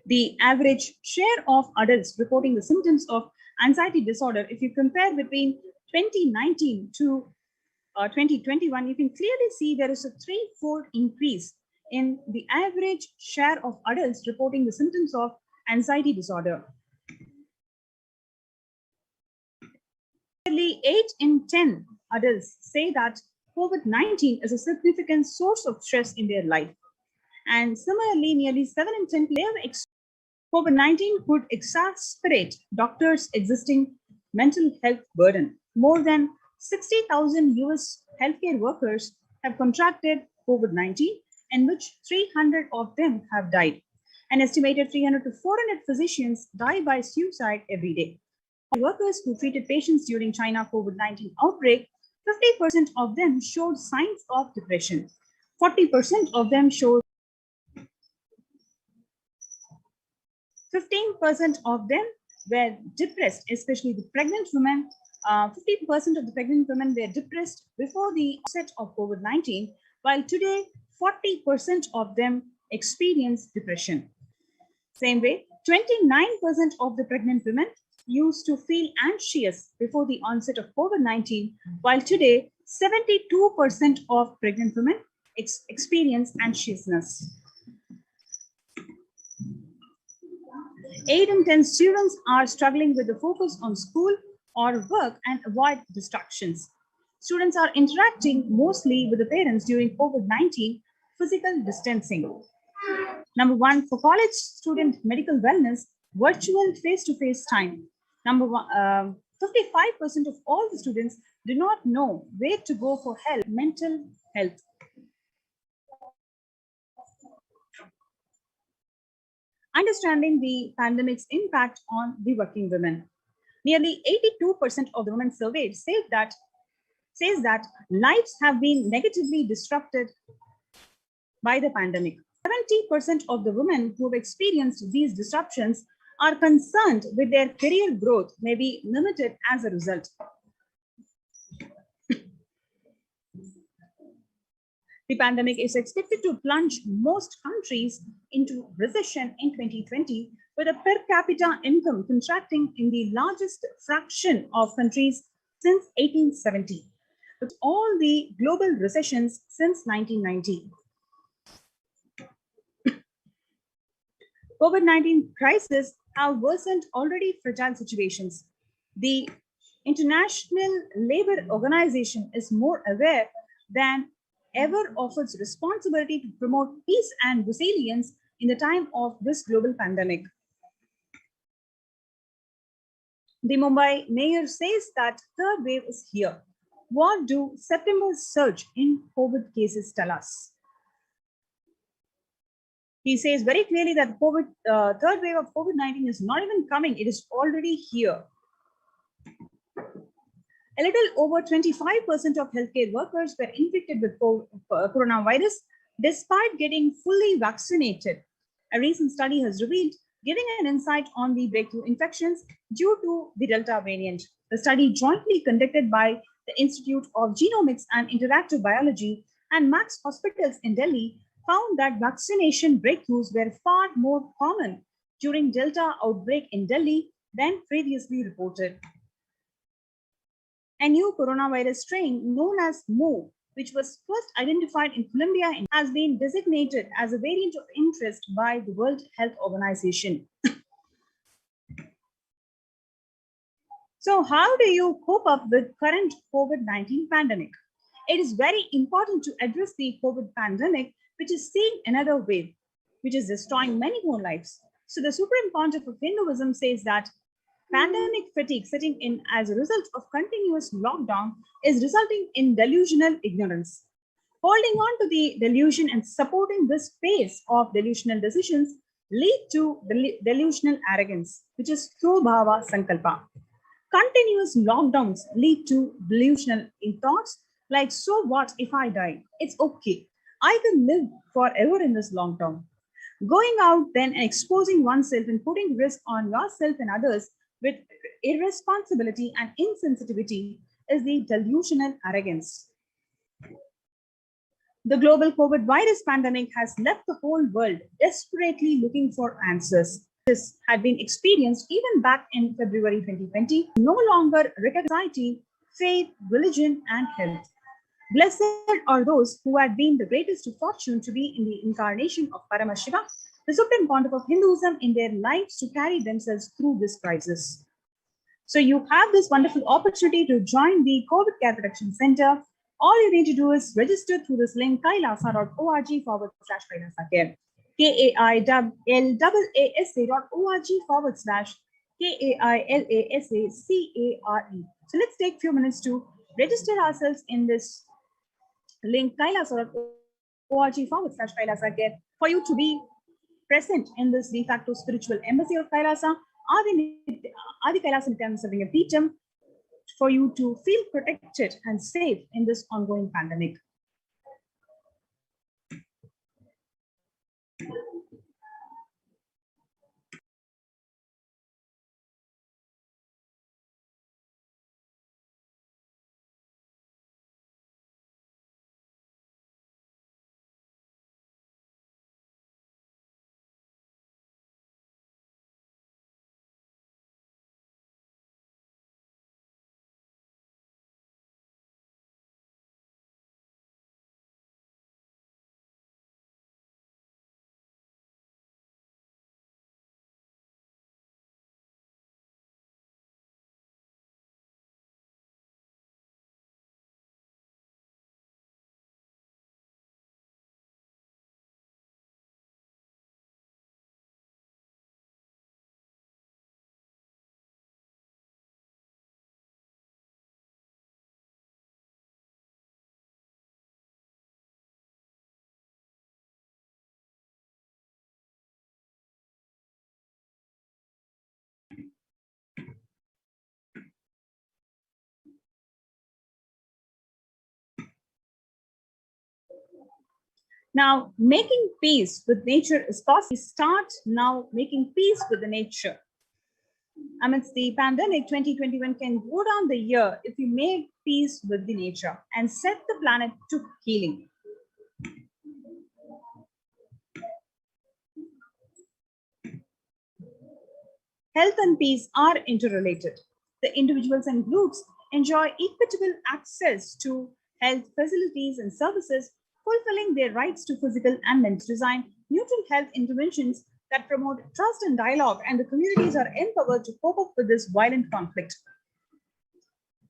[SPEAKER 5] The average share of adults reporting the symptoms of anxiety disorder, if you compare between 2019 to 2021, you can clearly see there is a threefold increase in the average share of adults reporting the symptoms of anxiety disorder. Nearly 8 in 10 adults say that COVID-19 is a significant source of stress in their life. And similarly, nearly 7 in 10 COVID-19 could exacerbate doctors' existing mental health burden. More than 60,000 US healthcare workers have contracted COVID-19, in which 300 of them have died. An estimated 300 to 400 physicians die by suicide every day. Workers who treated patients during China COVID-19 outbreak, 50% of them showed signs of depression. 40% of them showed 15% of them were depressed, especially the pregnant women. 50% of the pregnant women were depressed before the onset of COVID-19, while today 40% of them experience depression. Same way, 29% of the pregnant women used to feel anxious before the onset of COVID-19, while today 72% of pregnant women experience anxiousness. 8 in 10 students are struggling with the focus on school or work and avoid distractions. Students are interacting mostly with the parents during COVID-19 physical distancing. Number 1, for college student medical wellness, virtual face-to-face time. Number 1, 55% of all the students do not know where to go for help, mental health. Understanding the pandemic's impact on the working women. Nearly 82% of the women surveyed says that lives have been negatively disrupted by the pandemic. 70% of the women who have experienced these disruptions are concerned with their career growth may be limited as a result. The pandemic is expected to plunge most countries into recession in 2020, with a per capita income contracting in the largest fraction of countries since 1870, with all the global recessions since 1990. COVID-19 crisis have worsened already fragile situations. The International Labour Organization is more aware than ever of its responsibility to promote peace and resilience in the time of this global pandemic. The Mumbai mayor says that third wave is here. What do September's surge in COVID cases tell us? He says very clearly that third wave of COVID-19 is not even coming, it is already here. A little over 25% of healthcare workers were infected with coronavirus despite getting fully vaccinated. A recent study has revealed, giving an insight on the breakthrough infections due to the Delta variant. The study, jointly conducted by the Institute of Genomics and Interactive Biology and Max Hospitals in Delhi, found that vaccination breakthroughs were far more common during Delta outbreak in Delhi than previously reported. A new coronavirus strain known as Mo, which was first identified in Colombia, has been designated as a variant of interest by the World Health Organization. So how do you cope up with current COVID-19 pandemic? It is very important to address the COVID pandemic, which is seeing another wave, which is destroying many more lives. So the Supreme Pontiff of Hinduism says that pandemic fatigue setting in as a result of continuous lockdown is resulting in delusional ignorance. Holding on to the delusion and supporting this pace of delusional decisions lead to delusional arrogance, which is Bhava Sankalpa. Continuous lockdowns lead to delusional thoughts like, so what if I die? It's okay. I can live forever in this lockdown. Going out then and exposing oneself and putting risk on yourself and others with irresponsibility and insensitivity is the delusional arrogance. The global COVID virus pandemic has left the whole world desperately looking for answers. This had been experienced even back in February 2020, no longer recognized society, faith, religion, and health. Blessed are those who had been the greatest of fortune to be in the incarnation of Paramashiva, the Supreme Pontiff of Hinduism, in their lives to carry themselves through this crisis. So you have this wonderful opportunity to join the COVID Care Protection Center. All you need to do is register through this link, kailasa.org/Kailasa Care. KAILASA.org/KAILASACARE. So let's take a few minutes to register ourselves in this link, kailasa.org/Kailasa Care, for you to be present in this de facto spiritual embassy of Kailasa, Adi Kailasa Nithyananda Paramashivam, for you to feel protected and safe in this ongoing pandemic. Now, making peace with nature is possible. Start now making peace with the nature. Amidst the pandemic, 2021 can go down the year if you make peace with the nature and set the planet to healing. Health and peace are interrelated. The individuals and groups enjoy equitable access to health facilities and services, fulfilling their rights to physical and mental design, neutral health interventions that promote trust and dialogue, and the communities are empowered to cope up with this violent conflict.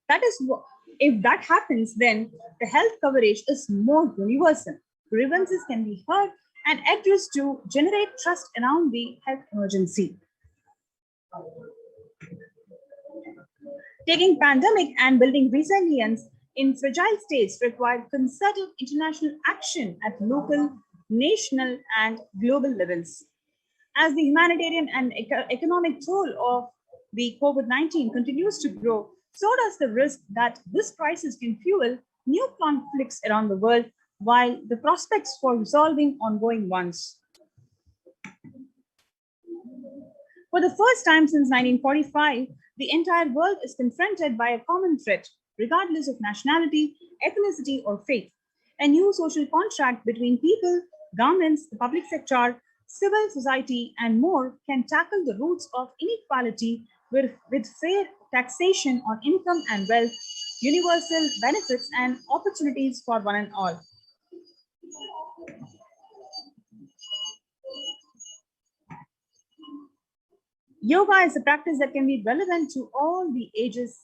[SPEAKER 5] That is, if that happens, then the health coverage is more universal. Grievances can be heard and addressed to generate trust around the health emergency. Taking pandemic and building resilience in fragile states require concerted international action at local, national, and global levels. As the humanitarian and economic toll of the COVID-19 continues to grow, so does the risk that this crisis can fuel new conflicts around the world, while the prospects for resolving ongoing ones. For the first time since 1945, the entire world is confronted by a common threat, regardless of nationality, ethnicity, or faith. A new social contract between people, governments, the public sector, civil society, and more can tackle the roots of inequality with fair taxation on income and wealth, universal benefits, and opportunities for one and all. Yoga is a practice that can be relevant to all the ages,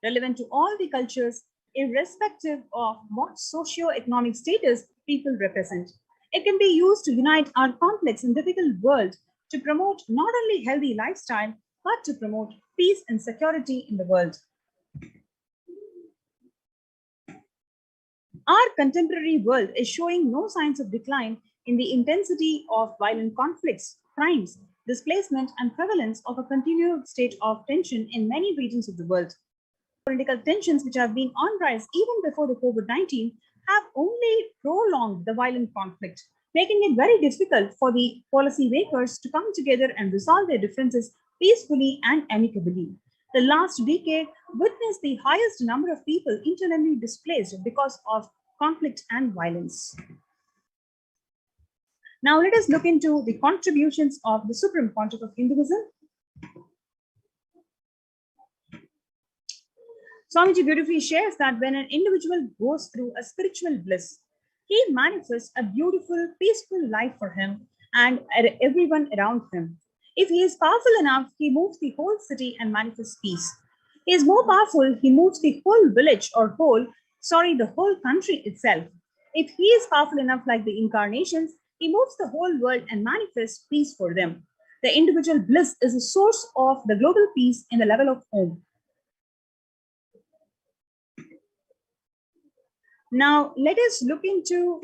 [SPEAKER 5] relevant to all the cultures, irrespective of what socio-economic status people represent. It can be used to unite our complex and difficult world, to promote not only healthy lifestyle, but to promote peace and security in the world. Our contemporary world is showing no signs of decline in the intensity of violent conflicts, crimes, displacement, and prevalence of a continued state of tension in many regions of the world. Political tensions, which have been on rise even before the COVID-19, have only prolonged the violent conflict, making it very difficult for the policymakers to come together and resolve their differences peacefully and amicably. The last decade witnessed the highest number of people internally displaced because of conflict and violence. Now let us look into the contributions of the Supreme Pontiff of Hinduism. Swamiji beautifully shares that when an individual goes through a spiritual bliss, he manifests a beautiful, peaceful life for him and everyone around him. If he is powerful enough, he moves the whole city and manifests peace. He is more powerful, he moves the whole village or the whole country itself. If he is powerful enough like the incarnations, he moves the whole world and manifests peace for them. The individual bliss is the source of the global peace in the level of Om. Now, let us look into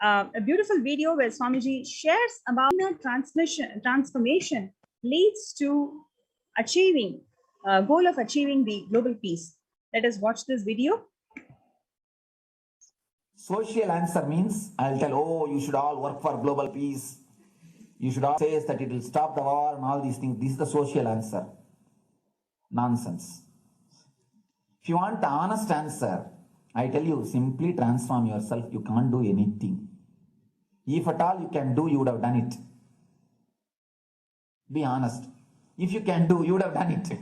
[SPEAKER 5] a beautiful video where Swamiji shares about inner transformation leads to achieving goal of achieving the global peace. Let us watch this video.
[SPEAKER 3] Social answer means I'll tell, oh, you should all work for global peace. You should all say that it will stop the war and all these things. This is the social answer. Nonsense. If you want the honest answer, I tell you, simply transform yourself. You can't do anything. If at all you can do, you would have done it. Be honest. If you can do, you would have done it.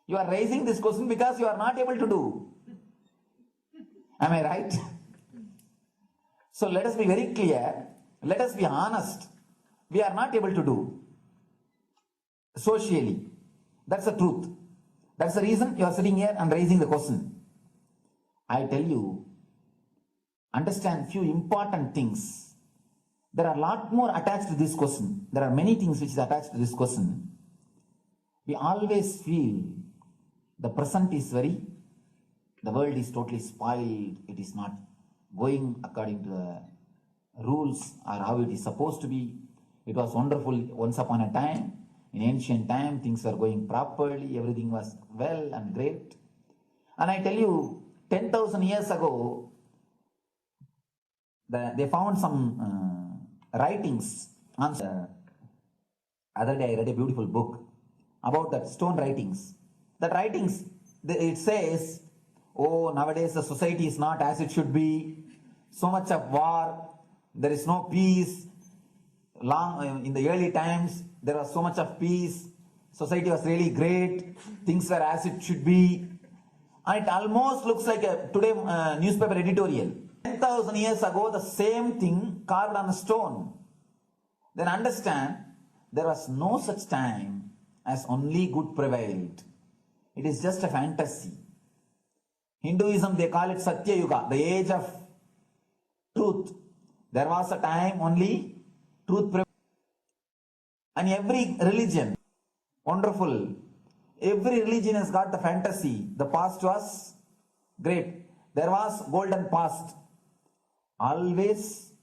[SPEAKER 3] You are raising this question because you are not able to do. Am I right? So let us be very clear. Let us be honest. We are not able to do socially. That's the truth. That's the reason you are sitting here and raising the question. I tell you, understand few important things. There are a lot more attached to this question. There are many things which is attached to this question. We always feel the present is the world is totally spoiled. It is not going according to the rules or how it is supposed to be. It was wonderful once upon a time. In ancient time, things were going properly. Everything was well and great. And I tell you, 10,000 years ago, they found some writings. The other day I read a beautiful book about that stone writings. That writings, it says, oh, nowadays the society is not as it should be. So much of war, there is no peace. In the early times, there was so much of peace. Society was really great. Things were as it should be. And it almost looks like a today newspaper editorial. 10,000 years ago, the same thing carved on a stone. Then understand, there was no such time as only good prevailed. It is just a fantasy. Hinduism, they call it Satya Yuga, the age of truth. There was a time only truth prevailed. And every religion, wonderful. Every religion has got the fantasy. The past was great. There was golden past. Always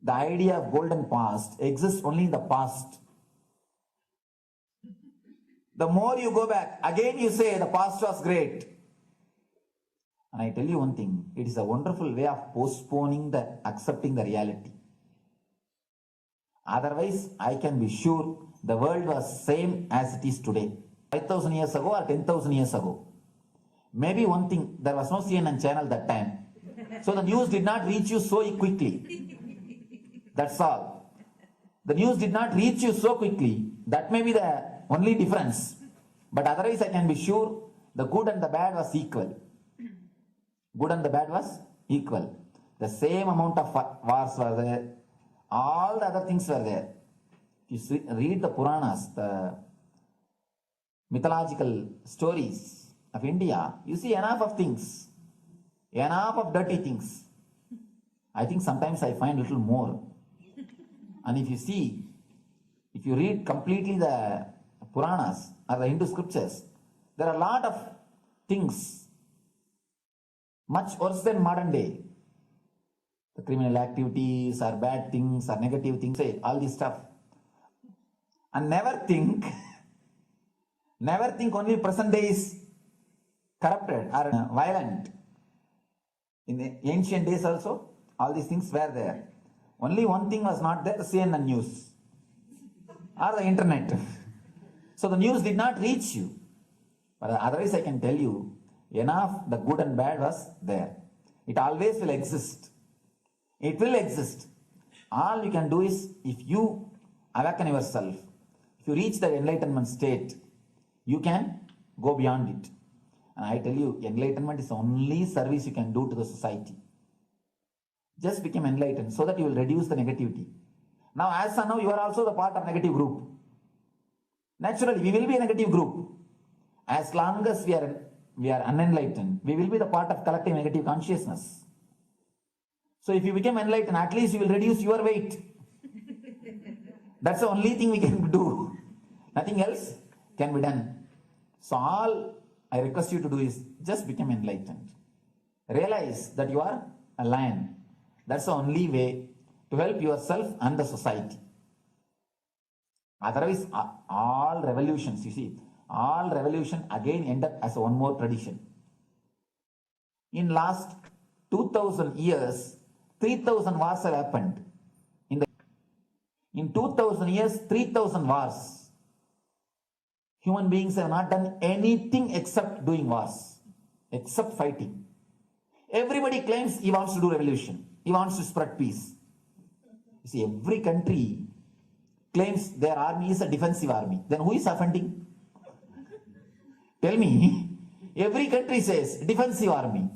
[SPEAKER 3] the idea of golden past exists only in the past. The more you go back, again you say the past was great. And I tell you one thing, it is a wonderful way of postponing the accepting the reality. Otherwise, I can be sure the world was same as it is today. 5,000 years ago or 10,000 years ago. Maybe one thing, there was no CNN channel that time. So the news did not reach you so quickly. That's all. The news did not reach you so quickly. That may be the only difference. But otherwise, I can be sure the good and the bad was equal. Good and the bad was equal. The same amount of wars were there. All the other things were there. If you read the Puranas, the mythological stories of India, you see enough of things. Enough of dirty things. I think sometimes I find a little more. And if you read completely the Puranas or the Hindu scriptures, there are a lot of things much worse than modern day. The criminal activities or bad things or negative things, all this stuff. And never think only present day is corrupted or violent. In the ancient days also, all these things were there. Only one thing was not there, the CNN news or the internet. So the news did not reach you. But otherwise I can tell you, enough the good and bad was there. It always will exist. It will exist. All you can do is, if you awaken yourself, if you reach the enlightenment state, you can go beyond it. And I tell you, enlightenment is the only service you can do to the society. Just become enlightened so that you will reduce the negativity. Now, as of now, you are also the part of negative group. Naturally, we will be a negative group. As long as we are unenlightened, we will be the part of collective negative consciousness. So if you become enlightened, at least you will reduce your weight. That's the only thing we can do. Nothing else can be done. So all I request you to do is just become enlightened. Realize that you are a lion. That's the only way to help yourself and the society. Otherwise, all revolutions, you see, all revolution again end up as one more tradition. In last 2000 years, 3000 wars have happened. In 2000 years, 3000 wars. Human beings have not done anything except doing wars, except fighting. Everybody claims he wants to do revolution. He wants to spread peace. You see, every country claims their army is a defensive army. Then who is offending? Tell me. Every country says defensive army.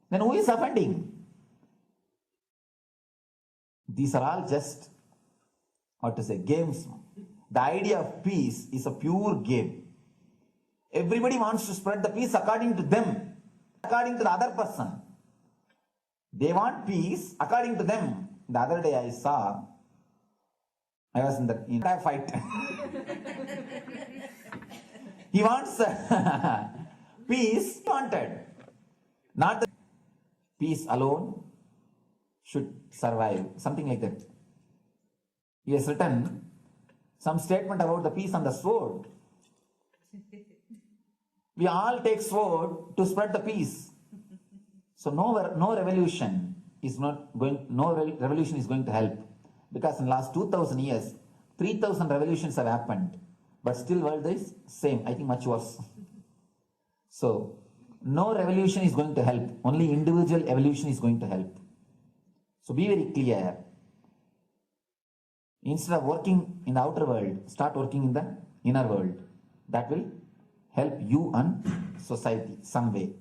[SPEAKER 3] Then who is offending? These are all just, games. The idea of peace is a pure game. Everybody wants to spread the peace according to them, according to the other person. They want peace according to them. The other day I was in a fight. He wants peace, he wanted. Not the peace alone should survive. Something like that. He has written some statement about the peace on the sword. We all take sword to spread the peace. So no revolution is going to help. Because in the last 2000 years, 3000 revolutions have happened. But still world is same, I think much worse. So no revolution is going to help. Only individual evolution is going to help. So be very clear. Instead of working in the outer world, start working in the inner world. That will help you and society some way.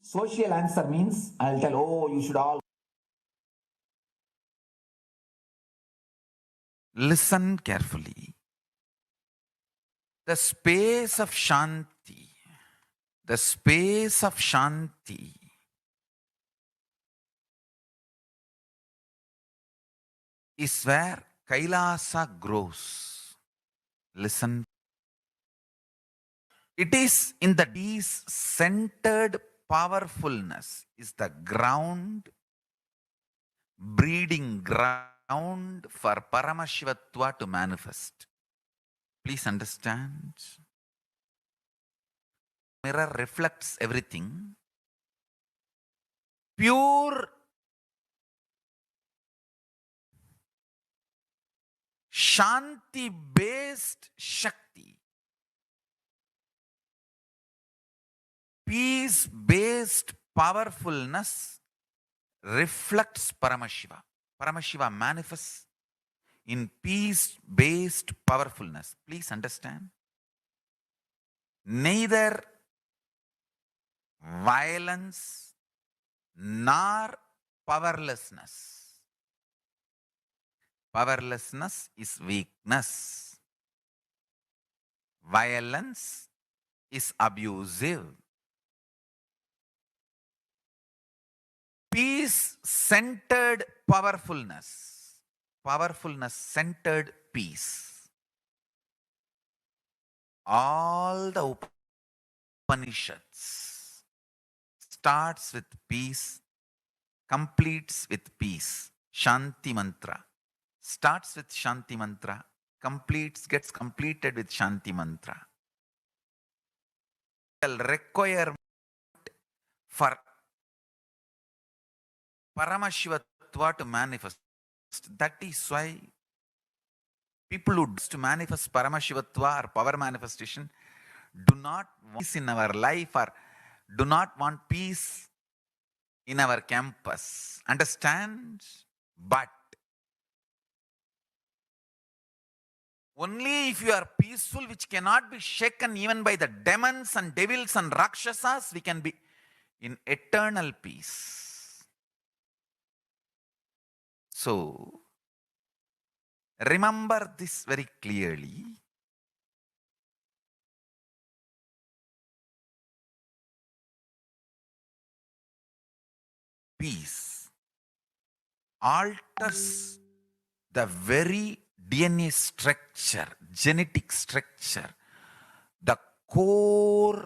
[SPEAKER 3] Social answer means I'll tell, oh, you should all
[SPEAKER 1] Listen carefully. The space of Shanti, the space of Shanti is where Kailasa grows. Listen. It is in the centered powerfulness is the ground, breeding ground for Paramashivatva to manifest. Please understand. Mirror reflects everything. Pure Shanti based Shakti, peace based powerfulness reflects Paramashiva. Paramashiva manifests in peace based powerfulness. Please understand. Neither violence nor powerlessness. Powerlessness is weakness. Violence is abusive. Peace-centered powerfulness. Powerfulness-centered peace. All the Upanishads starts with peace, completes with peace. Shanti mantra. Starts with Shanti mantra, gets completed with Shanti mantra. Requirement for Paramashivatva to manifest. That is why people who to manifest Paramashivatva or power manifestation do not want peace in our life or do not want peace in our campus. Understand? But only if you are peaceful, which cannot be shaken even by the demons and devils and rakshasas, we can be in eternal peace. So, remember this very clearly. Peace alters the very DNA structure, genetic structure, the core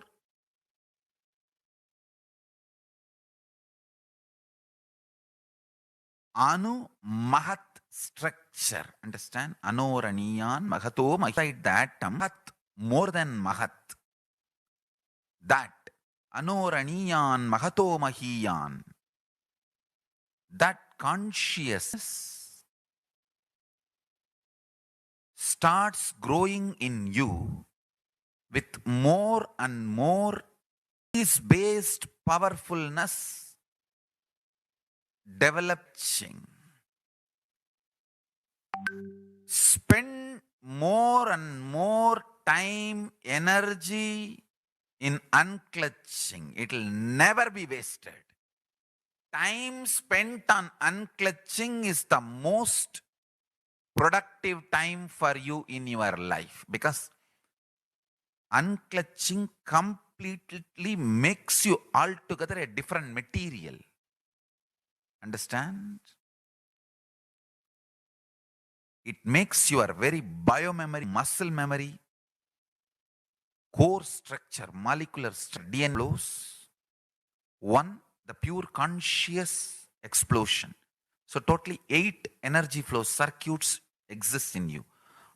[SPEAKER 1] Anu Mahat structure. Understand? Anoraniyan Mahato Mahit, the atom, Mahat more than Mahat. That Anoraniyan Mahato Mahiyan. That consciousness starts growing in you with more and more peace-based powerfulness developing. Spend more and more time, energy in unclutching. It will never be wasted. Time spent on unclutching is the most productive time for you in your life, because unclutching completely makes you altogether a different material. Understand? It makes your very biomemory, muscle memory, core structure, molecular structure, DNA flows. One, the pure conscious explosion. So totally 8 energy flow circuits exist in you.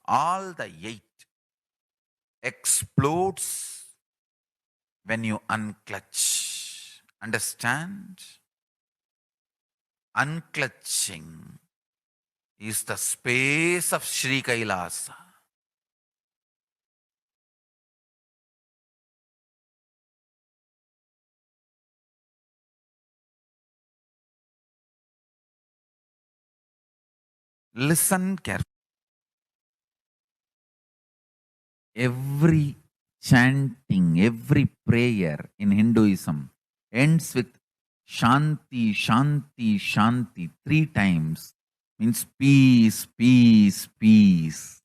[SPEAKER 1] All the 8 explodes when you unclutch. Understand? Unclutching is the space of Sri Kailasa. Listen carefully. Every chanting, every prayer in Hinduism ends with Shanti, Shanti, Shanti 3 times. Means peace, peace, peace.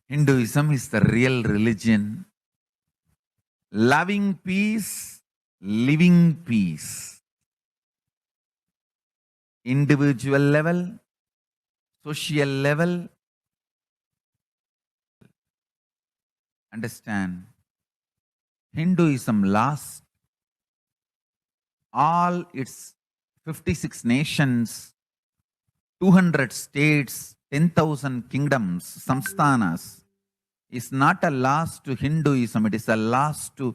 [SPEAKER 1] Hinduism is the real religion. Loving peace, living peace. Individual level, social level. Understand? Hinduism lasts all its 56 nations, 200 states, 10,000 kingdoms, samsthanas, is not a loss to Hinduism, it is a loss to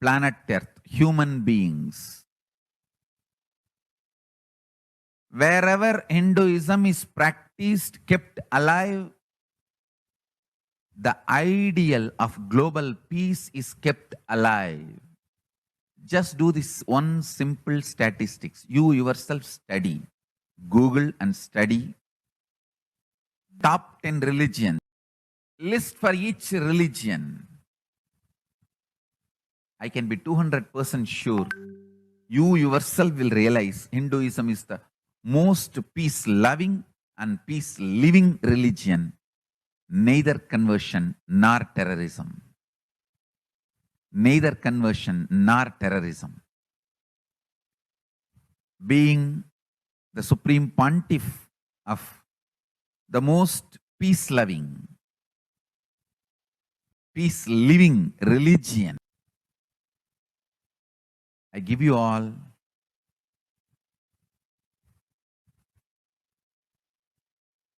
[SPEAKER 1] planet Earth, human beings. Wherever Hinduism is practiced, kept alive, the ideal of global peace is kept alive. Just do this one simple statistics. You yourself study. Google and study. Top 10 religions. List for each religion. I can be 200% sure. You yourself will realize Hinduism is the most peace-loving and peace-living religion. Neither conversion nor terrorism. Neither conversion nor terrorism. Being the supreme pontiff of the most peace-loving, peace-living religion, I give you all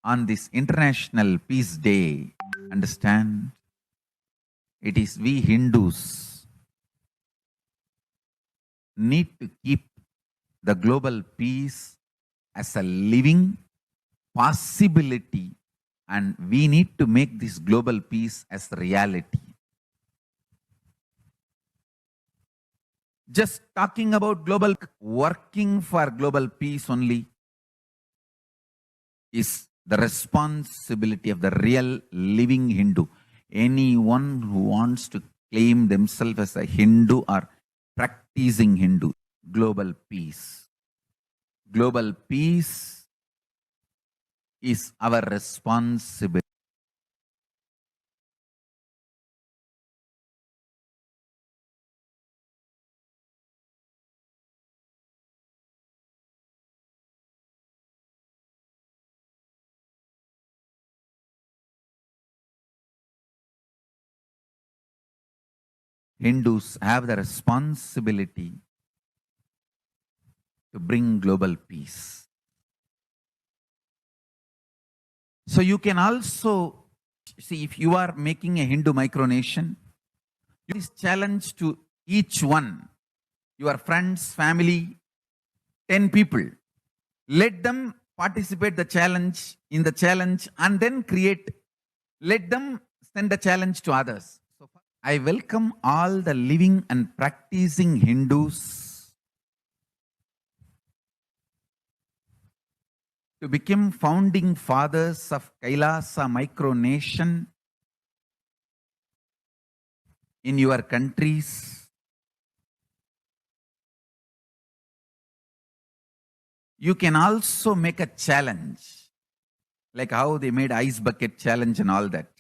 [SPEAKER 1] on this International Peace Day, understand, it is we Hindus need to keep the global peace as a living possibility, and we need to make this global peace as reality. Just talking about global, working for global peace only is the responsibility of the real living Hindu. Anyone who wants to claim themselves as a Hindu or practicing Hindu, global peace. Global peace is our responsibility. Hindus have the responsibility to bring global peace. So you can also see, if you are making a Hindu micronation, this challenge to each one, your friends, family, 10 people, let them participate in the challenge and then create, let them send a challenge to others. So I welcome all the living and practicing Hindus to become founding fathers of Kailasa micronation in your countries. You can also make a challenge, like how they made ice bucket challenge and all that.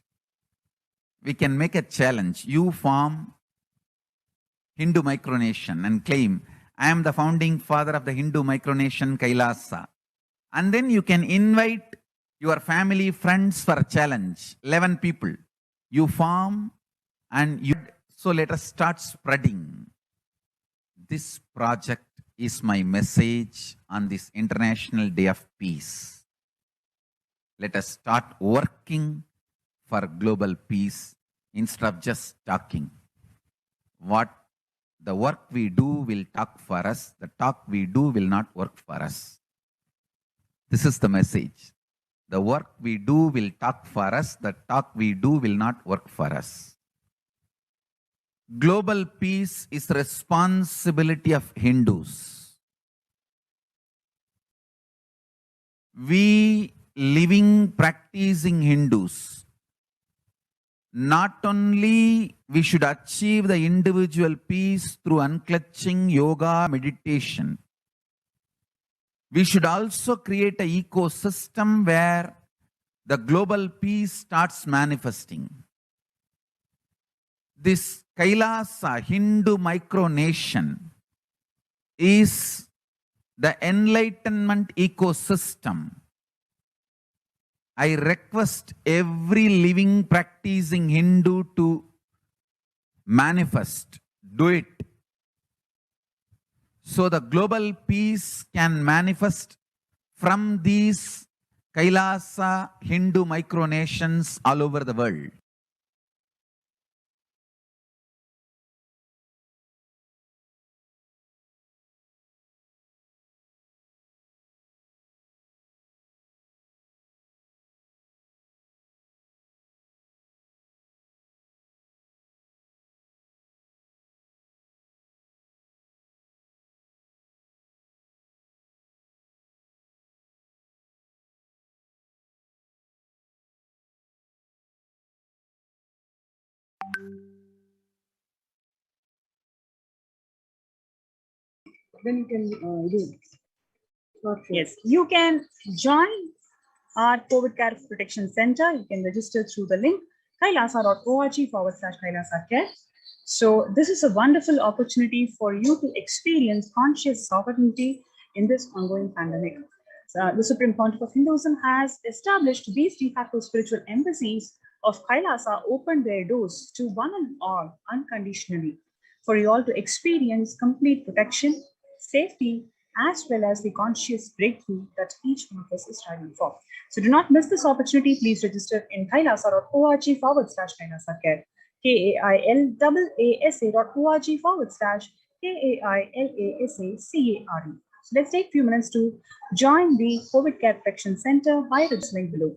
[SPEAKER 1] We can make a challenge. You form Hindu micronation and claim, I am the founding father of the Hindu micronation Kailasa. And then you can invite your family, friends for a challenge. 11 people. You form and you. So let us start spreading. This project is my message on this International Day of Peace. Let us start working for global peace instead of just talking. What the work we do will talk for us. The talk we do will not work for us. This is the message. The work we do will talk for us. The talk we do will not work for us. Global peace is the responsibility of Hindus. We living, practicing Hindus, not only we should achieve the individual peace through unclutching yoga, meditation, we should also create an ecosystem where the global peace starts manifesting. This Kailasa Hindu micronation is the enlightenment ecosystem. I request every living, practicing Hindu to manifest, do it. So the global peace can manifest from these Kailasa Hindu micronations all over the world.
[SPEAKER 5] Then you can do. Yes, you can join our COVID Care Protection Center. You can register through the link kailasa.org/Kailasa Care. So this is a wonderful opportunity for you to experience conscious sovereignty in this ongoing pandemic. The Supreme Pontiff of Hinduism has established these de facto spiritual embassies of Kailasa opened their doors to one and all unconditionally for you all to experience complete protection, safety, as well as the conscious breakthrough that each one of us is striving for. So do not miss this opportunity. Please register in kailasa.org/Kailasa Care. KAILASA.org/KAILASACARE. So let's take a few minutes to join the COVID Care Protection Center by registering below.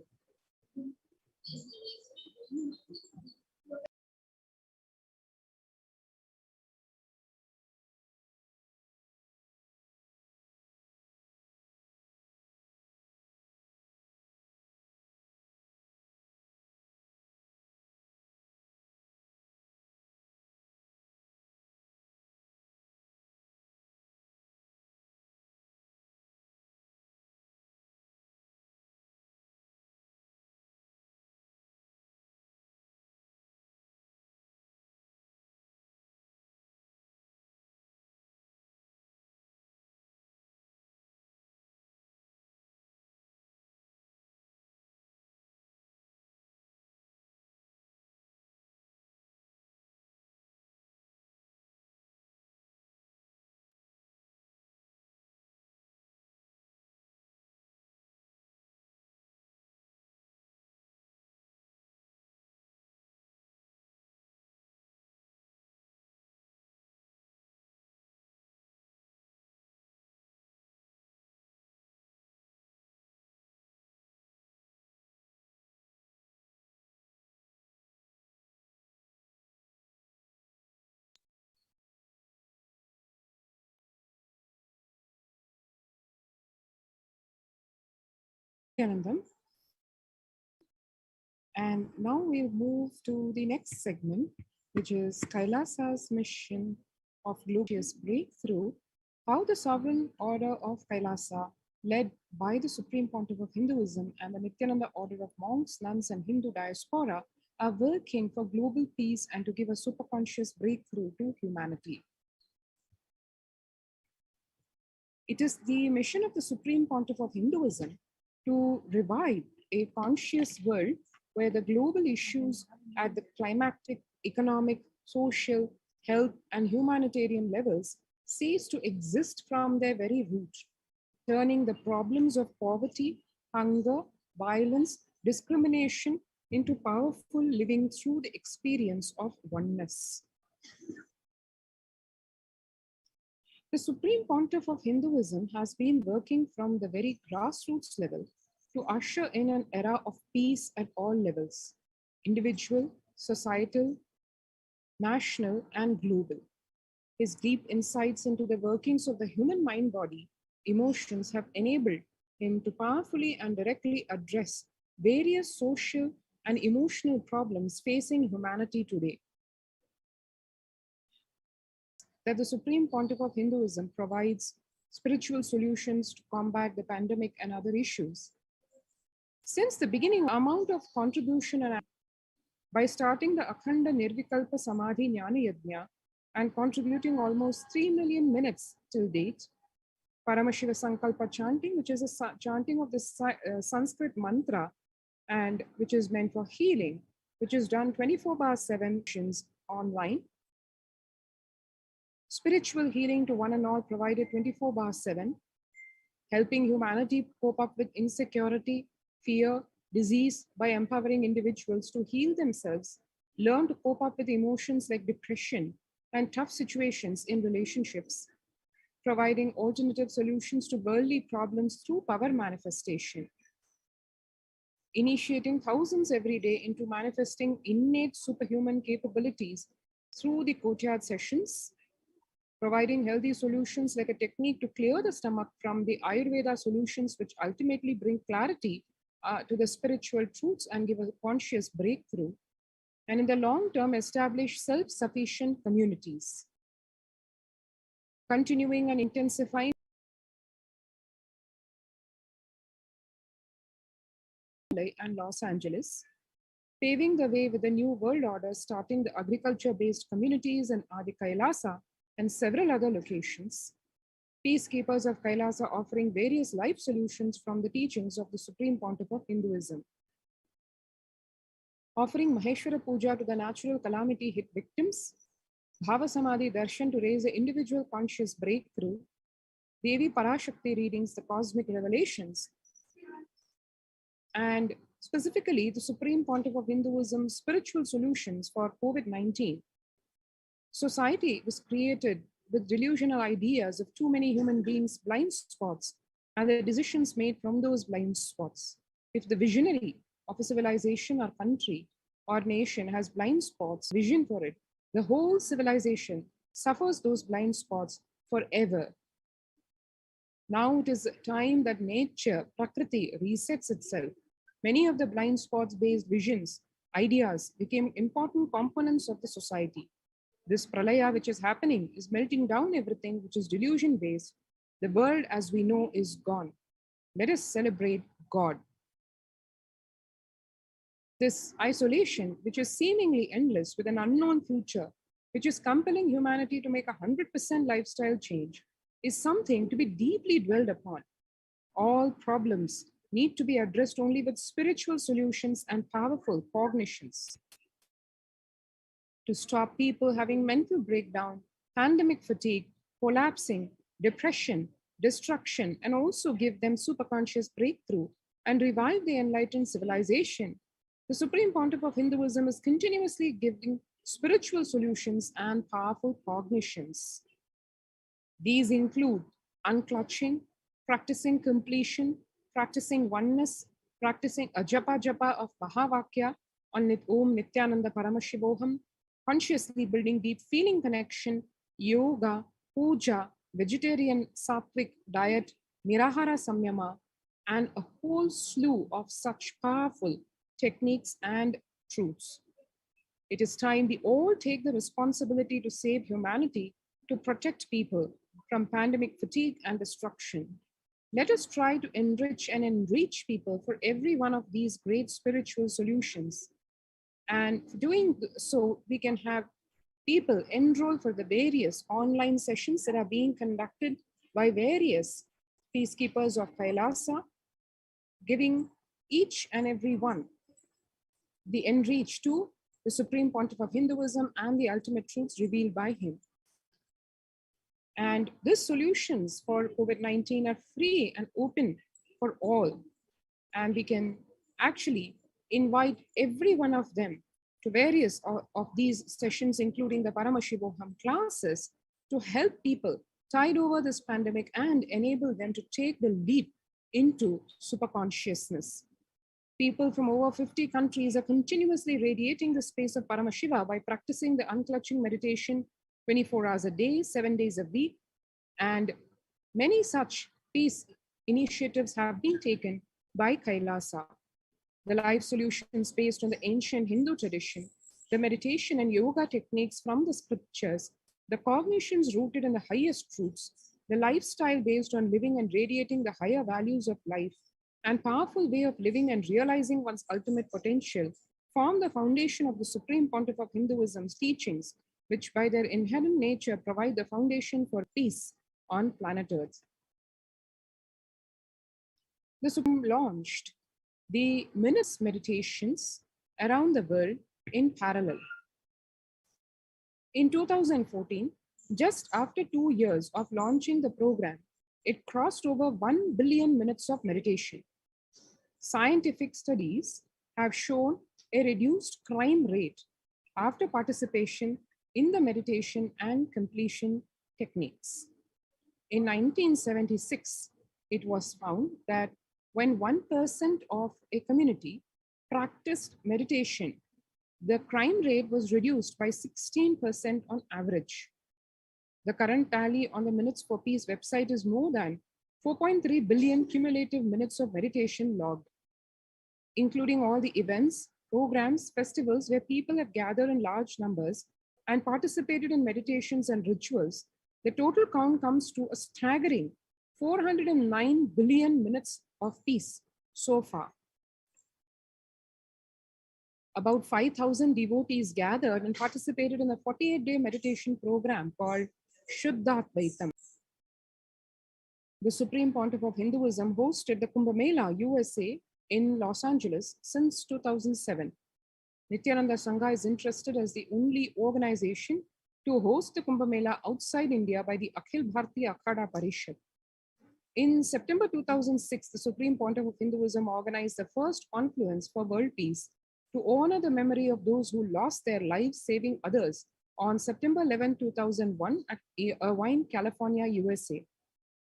[SPEAKER 6] Nityanandam. And now we move to the next segment, which is Kailasa's mission of glorious breakthrough, how the sovereign order of Kailasa, led by the Supreme Pontiff of Hinduism and the Nithyananda order of monks, nuns, and Hindu diaspora, are working for global peace and to give a superconscious breakthrough to humanity. It is the mission of the Supreme Pontiff of Hinduism to revive a conscious world where the global issues at the climatic, economic, social, health, and humanitarian levels cease to exist from their very root, turning the problems of poverty, hunger, violence, discrimination into powerful living through the experience of oneness. The Supreme Pontiff of Hinduism has been working from the very grassroots level to usher in an era of peace at all levels, individual, societal, national, and global. His deep insights into the workings of the human mind-body emotions have enabled him to powerfully and directly address various social and emotional problems facing humanity today. That the Supreme Pontiff of Hinduism provides spiritual solutions to combat the pandemic and other issues. Since the beginning, amount of contribution and by starting the Akhanda Nirvikalpa Samadhi Jnana Yajna and contributing almost 3 million minutes till date, Paramashiva Sankalpa chanting, which is a chanting of the Sanskrit mantra and which is meant for healing, which is done 24/7 online. spiritual healing to one and all provided 24/7, helping humanity cope up with insecurity, fear, disease by empowering individuals to heal themselves, learn to cope up with emotions like depression and tough situations in relationships, providing alternative solutions to worldly problems through power manifestation, initiating thousands every day into manifesting innate superhuman capabilities through the courtyard sessions, providing healthy solutions like a technique to clear the stomach from the Ayurveda solutions, which ultimately bring clarity to the spiritual truths and give a conscious breakthrough, and in the long term, establish self-sufficient communities. Continuing and intensifying and Los Angeles, paving the way with the new world order, starting the agriculture-based communities in Adi Kailasa and several other locations. Peacekeepers of Kailasa offering various life solutions from the teachings of the Supreme Pontiff of Hinduism. Offering Maheshwara Puja to the natural calamity hit victims, BHAVASAMADHI Darshan to raise the individual conscious breakthrough, Devi Parashakti readings, the cosmic revelations, and specifically the Supreme Pontiff of Hinduism spiritual solutions for COVID-19. Society was created with delusional ideas of too many human beings' blind spots and the decisions made from those blind spots. If the visionary of a civilization or country or nation has blind spots, vision for it, the whole civilization suffers those blind spots forever. Now it is time that nature, Prakriti, resets itself. Many of the blind spots-based visions, ideas became important components of the society. This pralaya which is happening is melting down everything which is delusion-based. The world as we know is gone. Let us celebrate God. This isolation, which is seemingly endless with an unknown future, which is compelling humanity to make 100% lifestyle change, is something to be deeply dwelled upon. All problems need to be addressed only with spiritual solutions and powerful cognitions. To stop people having mental breakdown, pandemic fatigue, collapsing, depression, destruction, and also give them superconscious breakthrough and revive the enlightened civilization, the Supreme Pontiff of Hinduism is continuously giving spiritual solutions and powerful cognitions. These include unclutching, practicing completion, practicing oneness, practicing ajapa japa of Mahavakya on Om Nithyananda Paramashivoham, consciously building deep feeling connection, yoga, puja, vegetarian sattvic diet, nirahara samyama, and a whole slew of such powerful techniques and truths. It is time we all take the responsibility to save humanity, to protect people from pandemic fatigue and destruction. Let us try to enrich and enrich people for every one of these great spiritual solutions. And doing so, we can have people enroll for the various online sessions that are being conducted by various peacekeepers of Kailasa, giving each and every one the enrich to the Supreme Pontiff of Hinduism and the ultimate truths revealed by him. And these solutions for COVID-19 are free and open for all. And we can actually invite every one of them to various of these sessions, including the Paramashivoham classes, to help people tide over this pandemic and enable them to take the leap into superconsciousness. People from over 50 countries are continuously radiating the space of Paramashiva by practicing the unclutching meditation 24 hours a day, 7 days a week. And many such peace initiatives have been taken by Kailasa. The life solutions based on the ancient Hindu tradition, the meditation and yoga techniques from the scriptures, the cognitions rooted in the highest truths, the lifestyle based on living and radiating the higher values of life, and powerful way of living and realizing one's ultimate potential form the foundation of the Supreme Pontiff of Hinduism's teachings, which by their inherent nature provide the foundation for peace on planet Earth. The Supreme launched the Minas meditations around the world in parallel. In 2014, Just after 2 years of launching the program, it crossed over 1 billion minutes of meditation. Scientific studies have shown a reduced crime rate after participation in the meditation and completion techniques. In 1976, it was found that when 1% of a community practiced meditation, the crime rate was reduced by 16% on average. The current tally on the Minutes for Peace website is more than 4.3 billion cumulative minutes of meditation logged, including all the events, programs, festivals where people have gathered in large numbers and participated in meditations and rituals. The total count comes to a staggering 409 billion minutes of peace so far. About 5,000 devotees gathered and participated in a 48-day meditation program called Shuddhadvaitam. The Supreme Pontiff of Hinduism hosted the Kumbh Mela, USA in Los Angeles since 2007. Nithyananda Sangha is interested as the only organization to host the Kumbh Mela outside India by the Akhil Bharatiya Akhada Parishad. In September 2006, the Supreme Pontiff of Hinduism organized the first confluence for world peace to honor the memory of those who lost their lives saving others on September 11, 2001 at Irvine, California, USA.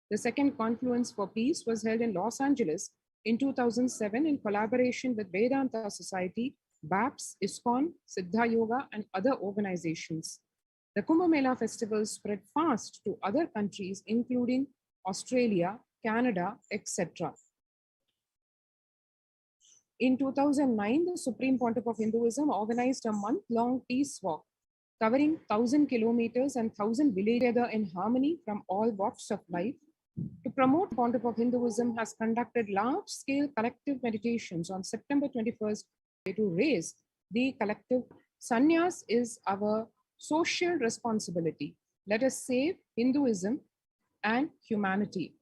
[SPEAKER 6] The second confluence for peace was held in Los Angeles in 2007 in collaboration with Vedanta Society, BAPS, ISKCON, Siddha Yoga, and other organizations. The Kumbh Mela festival spread fast to other countries, including Australia, Canada, etc. In 2009, the Supreme Pontiff of Hinduism organized a month-long peace walk covering 1,000 kilometers and 1,000 villages in harmony from all walks of life. To promote Pontiff of Hinduism has conducted large-scale collective meditations on September 21st to raise the collective. Sannyas is our social responsibility. Let us save Hinduism and humanity.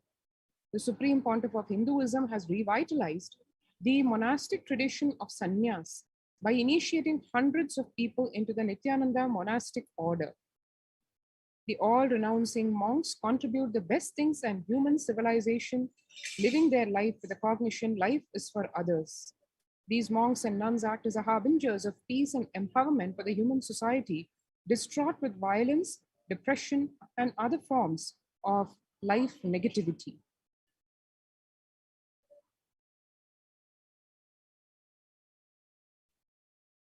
[SPEAKER 6] The Supreme Pontiff of Hinduism has revitalized the monastic tradition of sannyas by initiating hundreds of people into the Nithyananda monastic order. The all-renouncing monks contribute the best things and human civilization, living their life with the cognition life is for others. These monks and nuns act as harbingers of peace and empowerment for the human society, distraught with violence, depression, and other forms of life negativity.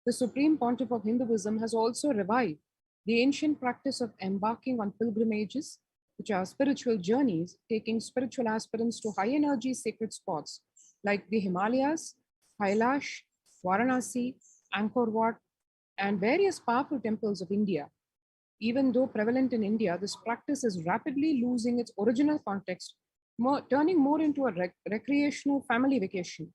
[SPEAKER 6] The Supreme Pontiff of Hinduism has also revived the ancient practice of embarking on pilgrimages, which are spiritual journeys, taking spiritual aspirants to high energy sacred spots like the Himalayas, Kailasa, Varanasi, Angkor Wat, and various powerful temples of India. Even though prevalent in India, this practice is rapidly losing its original context, turning more into a recreational family vacation.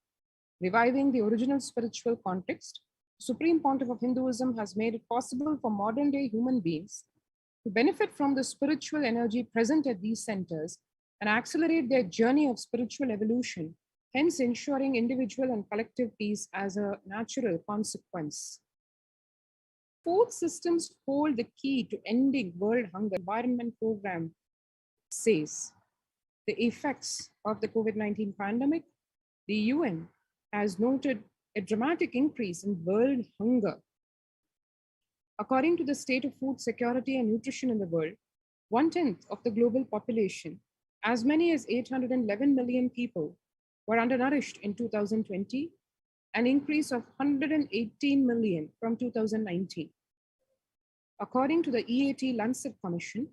[SPEAKER 6] Reviving the original spiritual context, Supreme Pontiff of Hinduism has made it possible for modern day human beings to benefit from the spiritual energy present at these centers and accelerate their journey of spiritual evolution, hence ensuring individual and collective peace as a natural consequence. Food systems hold the key to ending world hunger. Environment program says the effects of the COVID-19 pandemic, the UN has noted a dramatic increase in world hunger. According to the state of food security and nutrition in the world, 1/10 of the global population, as many as 811 million people, were undernourished in 2020, an increase of 118 million from 2019. According to the EAT Lancet Commission,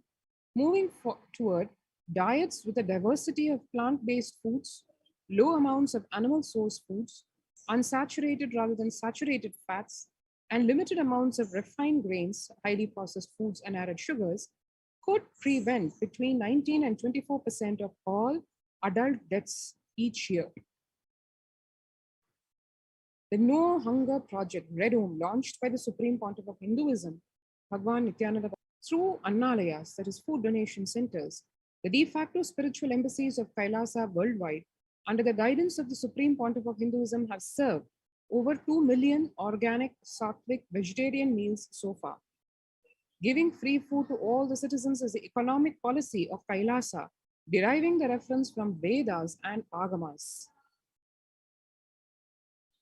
[SPEAKER 6] moving toward diets with a diversity of plant-based foods, low amounts of animal source foods, unsaturated rather than saturated fats, and limited amounts of refined grains, highly processed foods, and added sugars could prevent between 19 and 24% of all adult deaths each year. The No Hunger Project, Red Home, launched by the Supreme Pontiff of Hinduism, Bhagwan Nithyananda, through Annalayas, that is food donation centers, the de facto spiritual embassies of Kailasa worldwide, under the guidance of the Supreme Pontiff of Hinduism, have served over 2 million organic, sattvic, vegetarian meals so far. Giving free food to all the citizens is the economic policy of Kailasa, deriving the reference from Vedas and Agamas.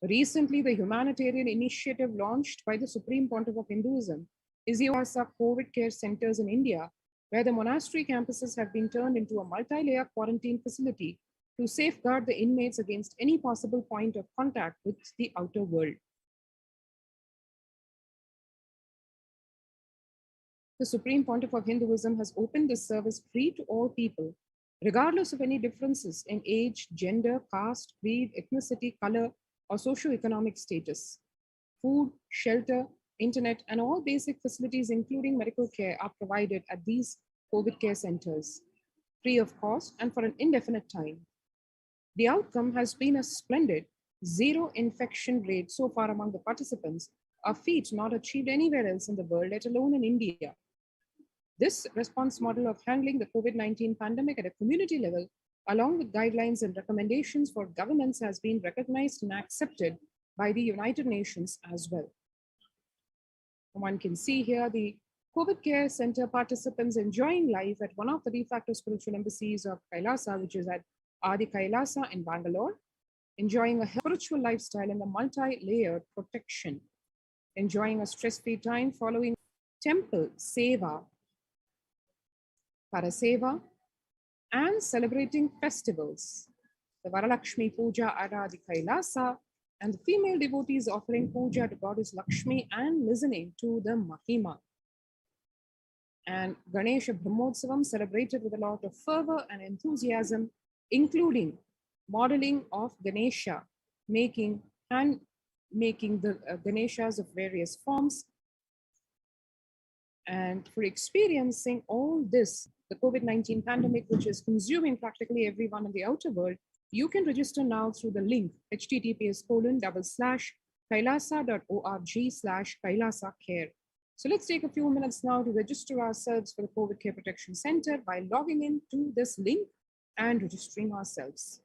[SPEAKER 6] Recently, the humanitarian initiative launched by the Supreme Pontiff of Hinduism is the Kailasa COVID care centers in India, where the monastery campuses have been turned into a multi-layer quarantine facility to safeguard the inmates against any possible point of contact with the outer world. The Supreme Pontiff of Hinduism has opened this service free to all people, regardless of any differences in age, gender, caste, creed, ethnicity, color, or socioeconomic status. Food, shelter, internet, and all basic facilities, including medical care, are provided at these COVID care centers, free of cost and for an indefinite time. The outcome has been a splendid zero infection rate so far among the participants, a feat not achieved anywhere else in the world, let alone in India. This response model of handling the COVID-19 pandemic at a community level, along with guidelines and recommendations for governments, has been recognized and accepted by the United Nations as well. One can see here the COVID care center participants enjoying life at one of the de facto spiritual embassies of Kailasa, which is at Adi Kailasa in Bangalore, enjoying a spiritual lifestyle and a multi-layered protection, enjoying a stress-free time following temple seva, Paraseva, and celebrating festivals. The Varalakshmi Puja at Adi Kailasa, and the female devotees offering puja to Goddess Lakshmi and listening to the Mahima. And Ganesha Brahmotsavam celebrated with a lot of fervor and enthusiasm, including modeling of Ganesha, making the Ganeshas of various forms. And for experiencing all this, the COVID-19 pandemic, which is consuming practically everyone in the outer world, you can register now through the link https://kailasa.org/Kailasa-care. So let's take a few minutes now to register ourselves for the COVID Care Protection Center by logging in to this link and registering ourselves.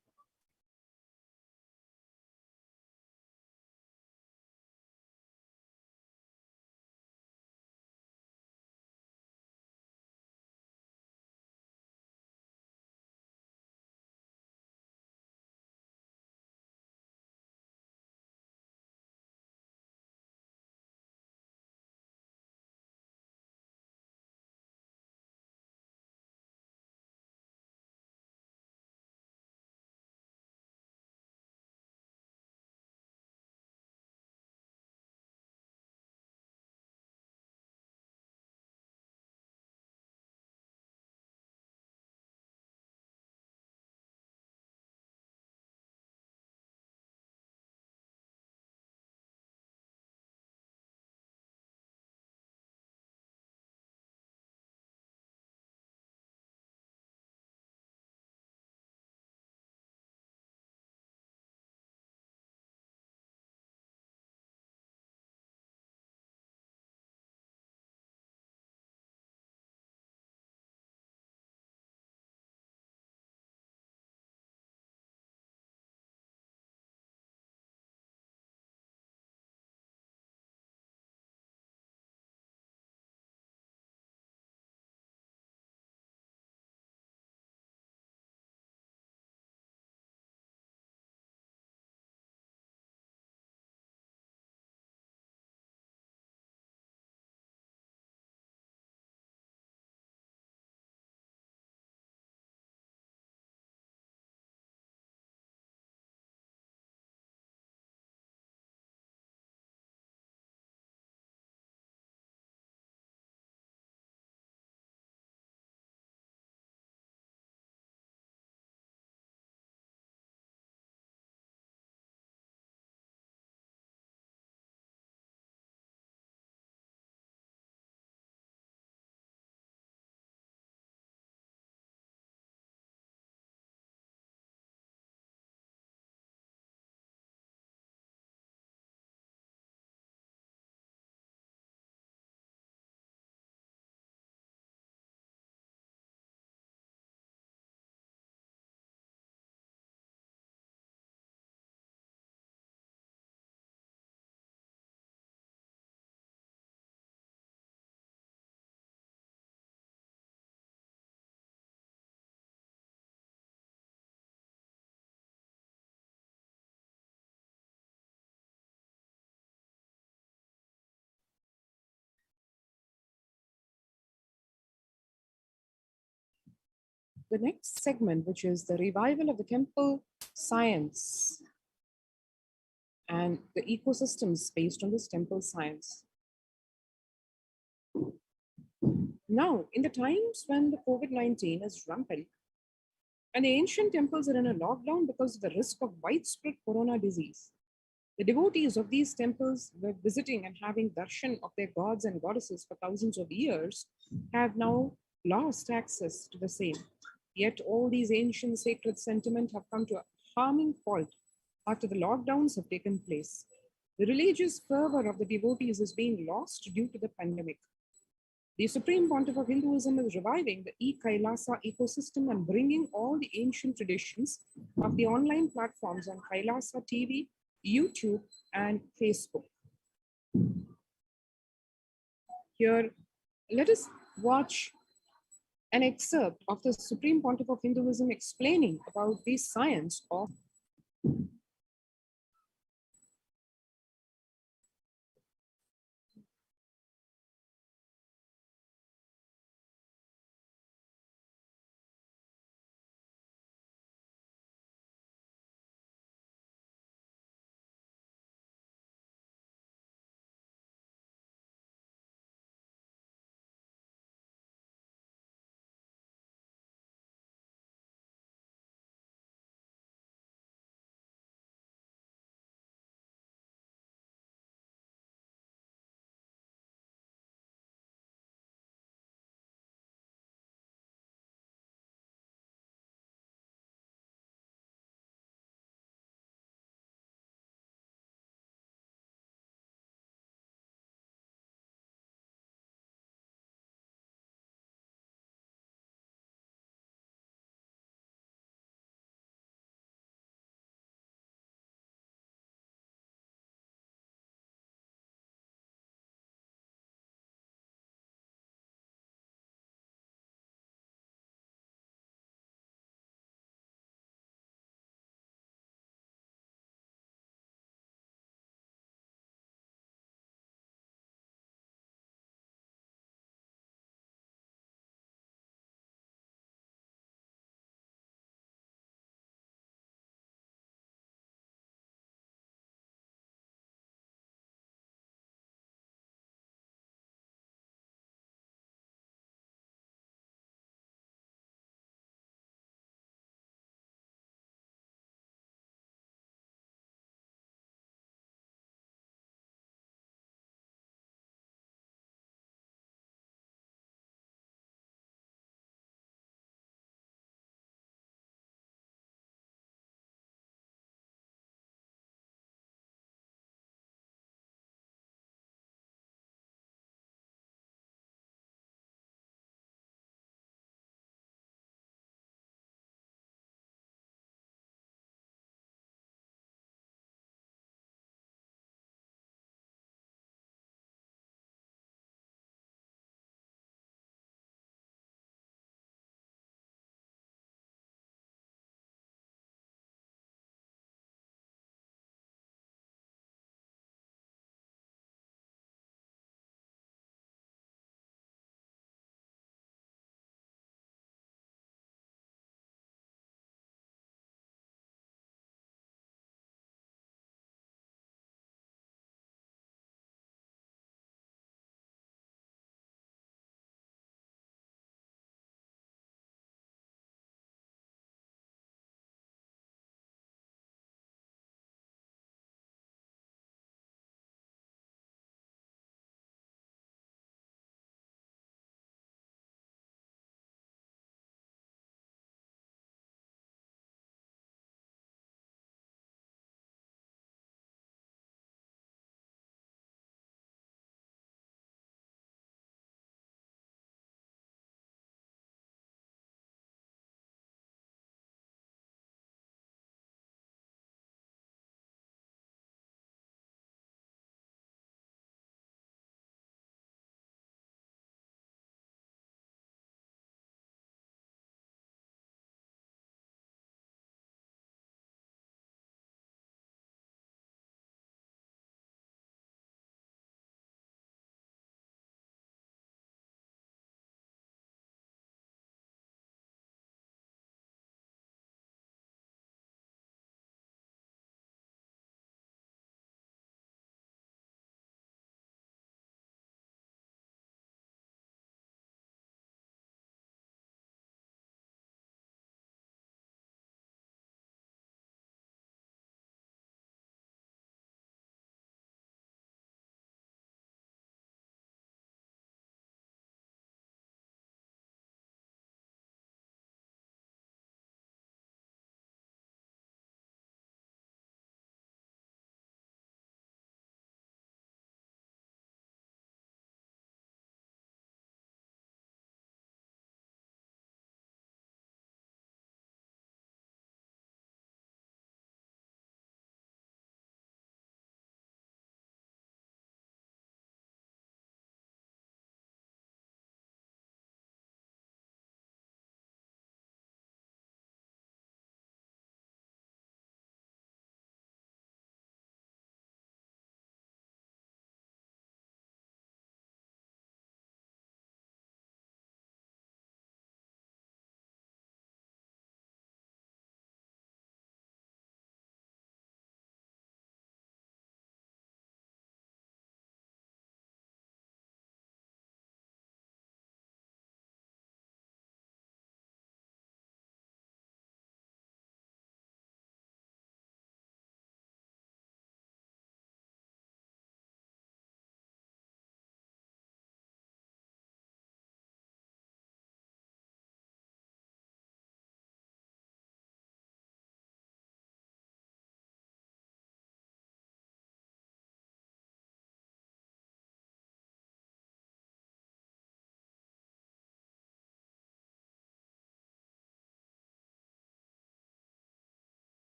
[SPEAKER 6] the next segment, which is the revival of the temple science and the ecosystems based on this temple science. Now, in the times when the COVID-19 is rampant and the ancient temples are in a lockdown because of the risk of widespread corona disease, the devotees of these temples were visiting and having darshan of their gods and goddesses for thousands of years have now lost access to the same. Yet all these ancient sacred sentiments have come to a harming halt after the lockdowns have taken place. The religious fervor of the devotees is being lost due to the pandemic. The Supreme Pontiff of Hinduism is reviving the Kailasa ecosystem and bringing all the ancient traditions of the online platforms on Kailasa TV, YouTube, and Facebook. Here, let us watch an excerpt of the Supreme Pontiff of Hinduism explaining about the science of